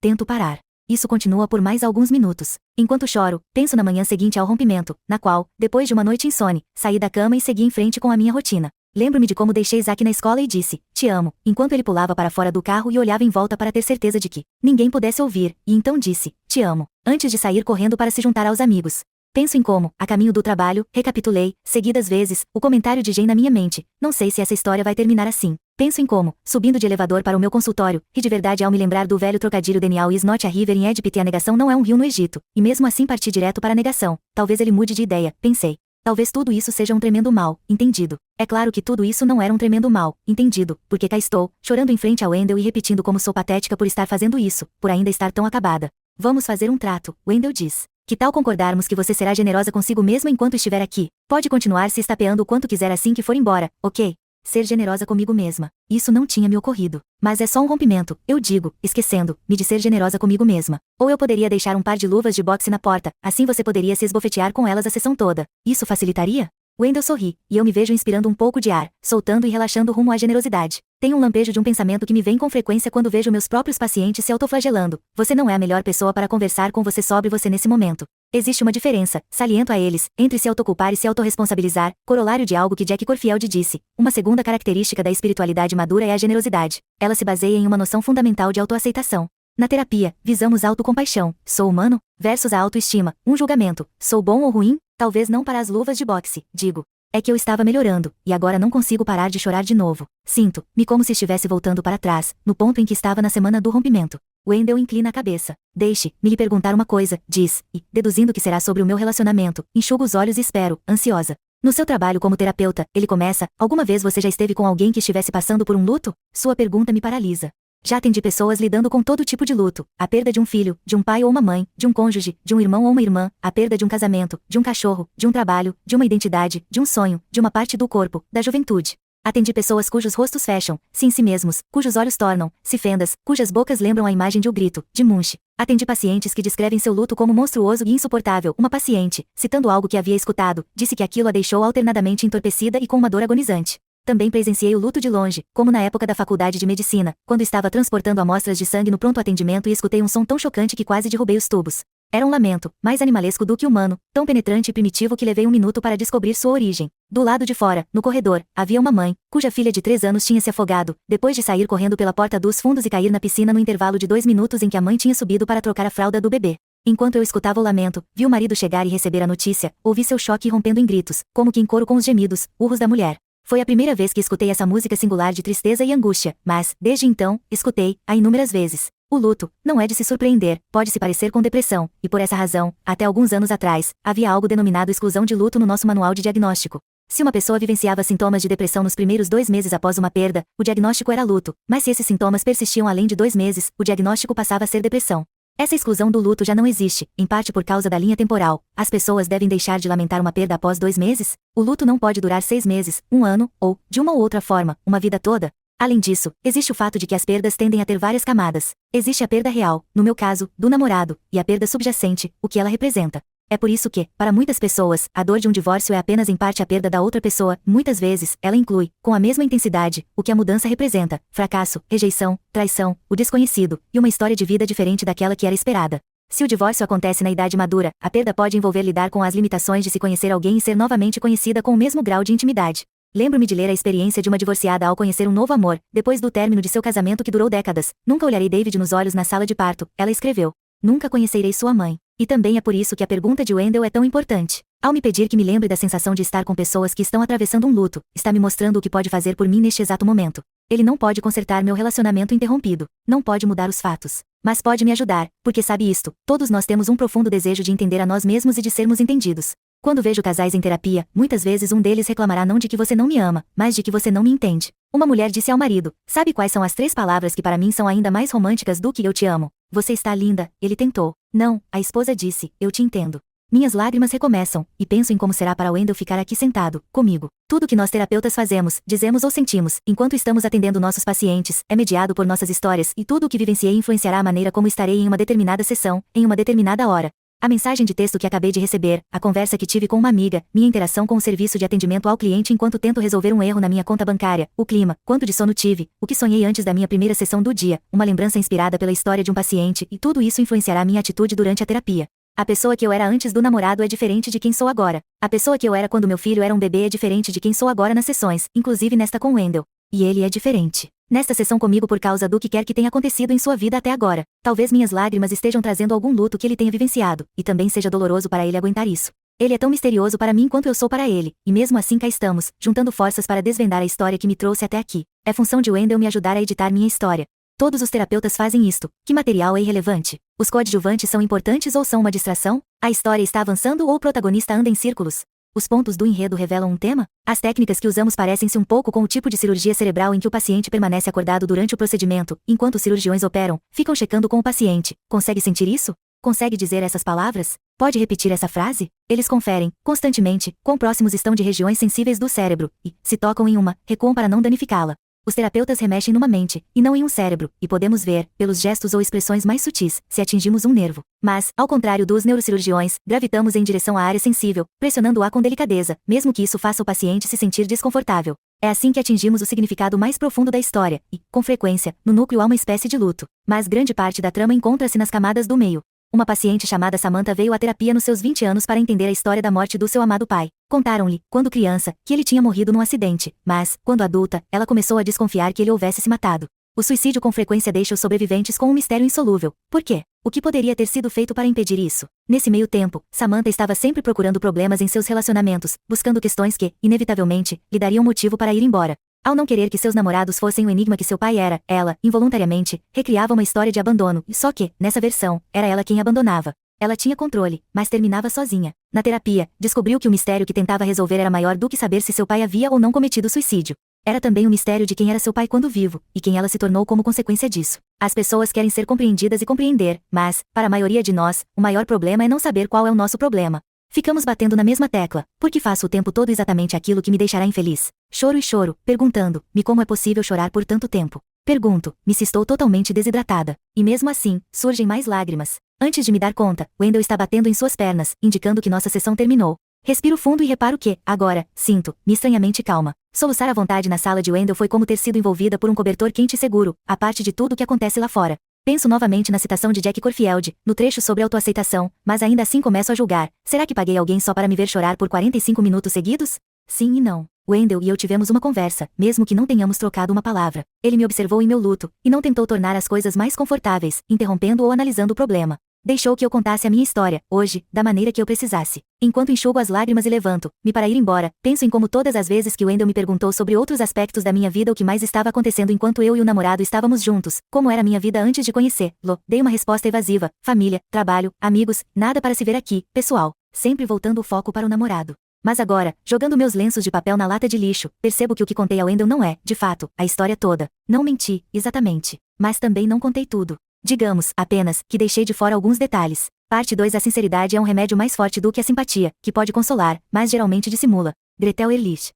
Tento parar. Isso continua por mais alguns minutos. Enquanto choro, penso na manhã seguinte ao rompimento, na qual, depois de uma noite insone, saí da cama e segui em frente com a minha rotina. Lembro-me de como deixei Zack na escola e disse, te amo, enquanto ele pulava para fora do carro e olhava em volta para ter certeza de que ninguém pudesse ouvir, e então disse, te amo, antes de sair correndo para se juntar aos amigos. Penso em como, a caminho do trabalho, recapitulei, seguidas vezes, o comentário de Jane na minha mente, não sei se essa história vai terminar assim. Penso em como, subindo de elevador para o meu consultório, e de verdade ao me lembrar do velho trocadilho Denial is not a river em Égypto e a negação não é um rio no Egito, e mesmo assim parti direto para a negação, talvez ele mude de ideia, pensei. Talvez tudo isso seja um tremendo mal, entendido. É claro que tudo isso não era um tremendo mal, entendido, porque cá estou, chorando em frente a Wendell e repetindo como sou patética por estar fazendo isso, por ainda estar tão acabada. Vamos fazer um trato, Wendell diz. Que tal concordarmos que você será generosa consigo mesma enquanto estiver aqui? Pode continuar se estapeando o quanto quiser assim que for embora, ok? Ser generosa comigo mesma. Isso não tinha me ocorrido. Mas é só um rompimento, eu digo, esquecendo-me de ser generosa comigo mesma. Ou eu poderia deixar um par de luvas de boxe na porta, assim você poderia se esbofetear com elas a sessão toda. Isso facilitaria? Wendell sorri, e eu me vejo inspirando um pouco de ar, soltando e relaxando rumo à generosidade. Tenho um lampejo de um pensamento que me vem com frequência quando vejo meus próprios pacientes se autoflagelando. Você não é a melhor pessoa para conversar com você sobre você nesse momento. Existe uma diferença, saliento a eles, entre se autoculpar e se autorresponsabilizar, corolário de algo que Jack Corfield disse. Uma segunda característica da espiritualidade madura é a generosidade. Ela se baseia em uma noção fundamental de autoaceitação. Na terapia, visamos autocompaixão, sou humano, versus a autoestima, um julgamento, sou bom ou ruim? Talvez não para as luvas de boxe, digo. É que eu estava melhorando, e agora não consigo parar de chorar de novo. Sinto-me como se estivesse voltando para trás, no ponto em que estava na semana do rompimento. Wendell inclina a cabeça. Deixe-me lhe perguntar uma coisa, diz, e, deduzindo que será sobre o meu relacionamento, enxugo os olhos e espero, ansiosa. No seu trabalho como terapeuta, ele começa, alguma vez você já esteve com alguém que estivesse passando por um luto? Sua pergunta me paralisa. Já atendi pessoas lidando com todo tipo de luto, a perda de um filho, de um pai ou uma mãe, de um cônjuge, de um irmão ou uma irmã, a perda de um casamento, de um cachorro, de um trabalho, de uma identidade, de um sonho, de uma parte do corpo, da juventude. Atendi pessoas cujos rostos fecham-se em si mesmos, cujos olhos tornam-se fendas, cujas bocas lembram a imagem de O Grito, de Munch. Atendi pacientes que descrevem seu luto como monstruoso e insuportável. Uma paciente, citando algo que havia escutado, disse que aquilo a deixou alternadamente entorpecida e com uma dor agonizante. Também presenciei o luto de longe, como na época da faculdade de medicina, quando estava transportando amostras de sangue no pronto atendimento e escutei um som tão chocante que quase derrubei os tubos. Era um lamento, mais animalesco do que humano, tão penetrante e primitivo que levei um minuto para descobrir sua origem. Do lado de fora, no corredor, havia uma mãe, cuja filha de 3 anos tinha se afogado, depois de sair correndo pela porta dos fundos e cair na piscina no intervalo de 2 minutos em que a mãe tinha subido para trocar a fralda do bebê. Enquanto eu escutava o lamento, vi o marido chegar e receber a notícia, ouvi seu choque rompendo em gritos, como que em coro com os gemidos, urros da mulher. Foi a primeira vez que escutei essa música singular de tristeza e angústia, mas, desde então, escutei-a inúmeras vezes. O luto não é de se surpreender, pode se parecer com depressão, e por essa razão, até alguns anos atrás, havia algo denominado exclusão de luto no nosso manual de diagnóstico. Se uma pessoa vivenciava sintomas de depressão nos primeiros 2 meses após uma perda, o diagnóstico era luto, mas se esses sintomas persistiam além de 2 meses, o diagnóstico passava a ser depressão. Essa exclusão do luto já não existe, em parte por causa da linha temporal. As pessoas devem deixar de lamentar uma perda após 2 meses? O luto não pode durar 6 meses, 1 ano, ou, de uma ou outra forma, uma vida toda. Além disso, existe o fato de que as perdas tendem a ter várias camadas. Existe a perda real, no meu caso, do namorado, e a perda subjacente, o que ela representa. É por isso que, para muitas pessoas, a dor de um divórcio é apenas em parte a perda da outra pessoa. Muitas vezes, ela inclui, com a mesma intensidade, o que a mudança representa: fracasso, rejeição, traição, o desconhecido, e uma história de vida diferente daquela que era esperada. Se o divórcio acontece na idade madura, a perda pode envolver lidar com as limitações de se conhecer alguém e ser novamente conhecida com o mesmo grau de intimidade. Lembro-me de ler a experiência de uma divorciada ao conhecer um novo amor, depois do término de seu casamento que durou décadas. Nunca olharei David nos olhos na sala de parto, ela escreveu. Nunca conhecerei sua mãe. E também é por isso que a pergunta de Wendell é tão importante. Ao me pedir que me lembre da sensação de estar com pessoas que estão atravessando um luto, está me mostrando o que pode fazer por mim neste exato momento. Ele não pode consertar meu relacionamento interrompido. Não pode mudar os fatos. Mas pode me ajudar, porque sabe isto, todos nós temos um profundo desejo de entender a nós mesmos e de sermos entendidos. Quando vejo casais em terapia, muitas vezes um deles reclamará não de que você não me ama, mas de que você não me entende. Uma mulher disse ao marido: sabe quais são as 3 palavras que para mim são ainda mais românticas do que eu te amo? Você está linda, ele tentou. Não, a esposa disse, eu te entendo. Minhas lágrimas recomeçam, e penso em como será para Wendell ficar aqui sentado, comigo. Tudo que nós terapeutas fazemos, dizemos ou sentimos, enquanto estamos atendendo nossos pacientes, é mediado por nossas histórias, e tudo o que vivenciei influenciará a maneira como estarei em uma determinada sessão, em uma determinada hora. A mensagem de texto que acabei de receber, a conversa que tive com uma amiga, minha interação com o serviço de atendimento ao cliente enquanto tento resolver um erro na minha conta bancária, o clima, quanto de sono tive, o que sonhei antes da minha primeira sessão do dia, uma lembrança inspirada pela história de um paciente, e tudo isso influenciará minha atitude durante a terapia. A pessoa que eu era antes do namorado é diferente de quem sou agora. A pessoa que eu era quando meu filho era um bebê é diferente de quem sou agora nas sessões, inclusive nesta com Wendell. E ele é diferente. Nesta sessão comigo por causa do que quer que tenha acontecido em sua vida até agora. Talvez minhas lágrimas estejam trazendo algum luto que ele tenha vivenciado, e também seja doloroso para ele aguentar isso. Ele é tão misterioso para mim quanto eu sou para ele, e mesmo assim cá estamos, juntando forças para desvendar a história que me trouxe até aqui. É função de Wendell me ajudar a editar minha história. Todos os terapeutas fazem isto. Que material é irrelevante? Os coadjuvantes são importantes ou são uma distração? A história está avançando ou o protagonista anda em círculos? Os pontos do enredo revelam um tema? As técnicas que usamos parecem-se um pouco com o tipo de cirurgia cerebral em que o paciente permanece acordado durante o procedimento, enquanto os cirurgiões operam, ficam checando com o paciente. Consegue sentir isso? Consegue dizer essas palavras? Pode repetir essa frase? Eles conferem, constantemente, quão próximos estão de regiões sensíveis do cérebro, e, se tocam em uma, recuam para não danificá-la. Os terapeutas remexem numa mente, e não em um cérebro, e podemos ver, pelos gestos ou expressões mais sutis, se atingimos um nervo. Mas, ao contrário dos neurocirurgiões, gravitamos em direção à área sensível, pressionando-a com delicadeza, mesmo que isso faça o paciente se sentir desconfortável. É assim que atingimos o significado mais profundo da história, e, com frequência, no núcleo há uma espécie de luto. Mas grande parte da trama encontra-se nas camadas do meio. Uma paciente chamada Samantha veio à terapia nos seus 20 anos para entender a história da morte do seu amado pai. Contaram-lhe, quando criança, que ele tinha morrido num acidente, mas, quando adulta, ela começou a desconfiar que ele houvesse se matado. O suicídio com frequência deixa os sobreviventes com um mistério insolúvel. Por quê? O que poderia ter sido feito para impedir isso? Nesse meio tempo, Samantha estava sempre procurando problemas em seus relacionamentos, buscando questões que, inevitavelmente, lhe dariam motivo para ir embora. Ao não querer que seus namorados fossem o enigma que seu pai era, ela, involuntariamente, recriava uma história de abandono, só que, nessa versão, era ela quem abandonava. Ela tinha controle, mas terminava sozinha. Na terapia, descobriu que o mistério que tentava resolver era maior do que saber se seu pai havia ou não cometido suicídio. Era também o mistério de quem era seu pai quando vivo, e quem ela se tornou como consequência disso. As pessoas querem ser compreendidas e compreender, mas, para a maioria de nós, o maior problema é não saber qual é o nosso problema. Ficamos batendo na mesma tecla, porque faço o tempo todo exatamente aquilo que me deixará infeliz. Choro e choro, perguntando-me como é possível chorar por tanto tempo. Pergunto-me se estou totalmente desidratada. E mesmo assim, surgem mais lágrimas. Antes de me dar conta, Wendell está batendo em suas pernas, indicando que nossa sessão terminou. Respiro fundo e reparo que, agora, sinto-me estranhamente calma. Soluçar à vontade na sala de Wendell foi como ter sido envolvida por um cobertor quente e seguro, a parte de tudo o que acontece lá fora. Penso novamente na citação de Jack Corfield, no trecho sobre autoaceitação, mas ainda assim começo a julgar. Será que paguei alguém só para me ver chorar por 45 minutos seguidos? Sim e não. Wendell e eu tivemos uma conversa, mesmo que não tenhamos trocado uma palavra. Ele me observou em meu luto, e não tentou tornar as coisas mais confortáveis, interrompendo ou analisando o problema. Deixou que eu contasse a minha história, hoje, da maneira que eu precisasse. Enquanto enxugo as lágrimas e levanto-me para ir embora, penso em como todas as vezes que Wendell me perguntou sobre outros aspectos da minha vida o que mais estava acontecendo enquanto eu e o namorado estávamos juntos, como era minha vida antes de conhecê-lo, dei uma resposta evasiva, família, trabalho, amigos, nada para se ver aqui, pessoal, sempre voltando o foco para o namorado. Mas agora, jogando meus lenços de papel na lata de lixo, percebo que o que contei a Wendell não é, de fato, a história toda. Não menti, exatamente. Mas também não contei tudo. Digamos, apenas, que deixei de fora alguns detalhes. Parte 2. A sinceridade é um remédio mais forte do que a simpatia, que pode consolar, mas geralmente dissimula. Gretel Ehrlich.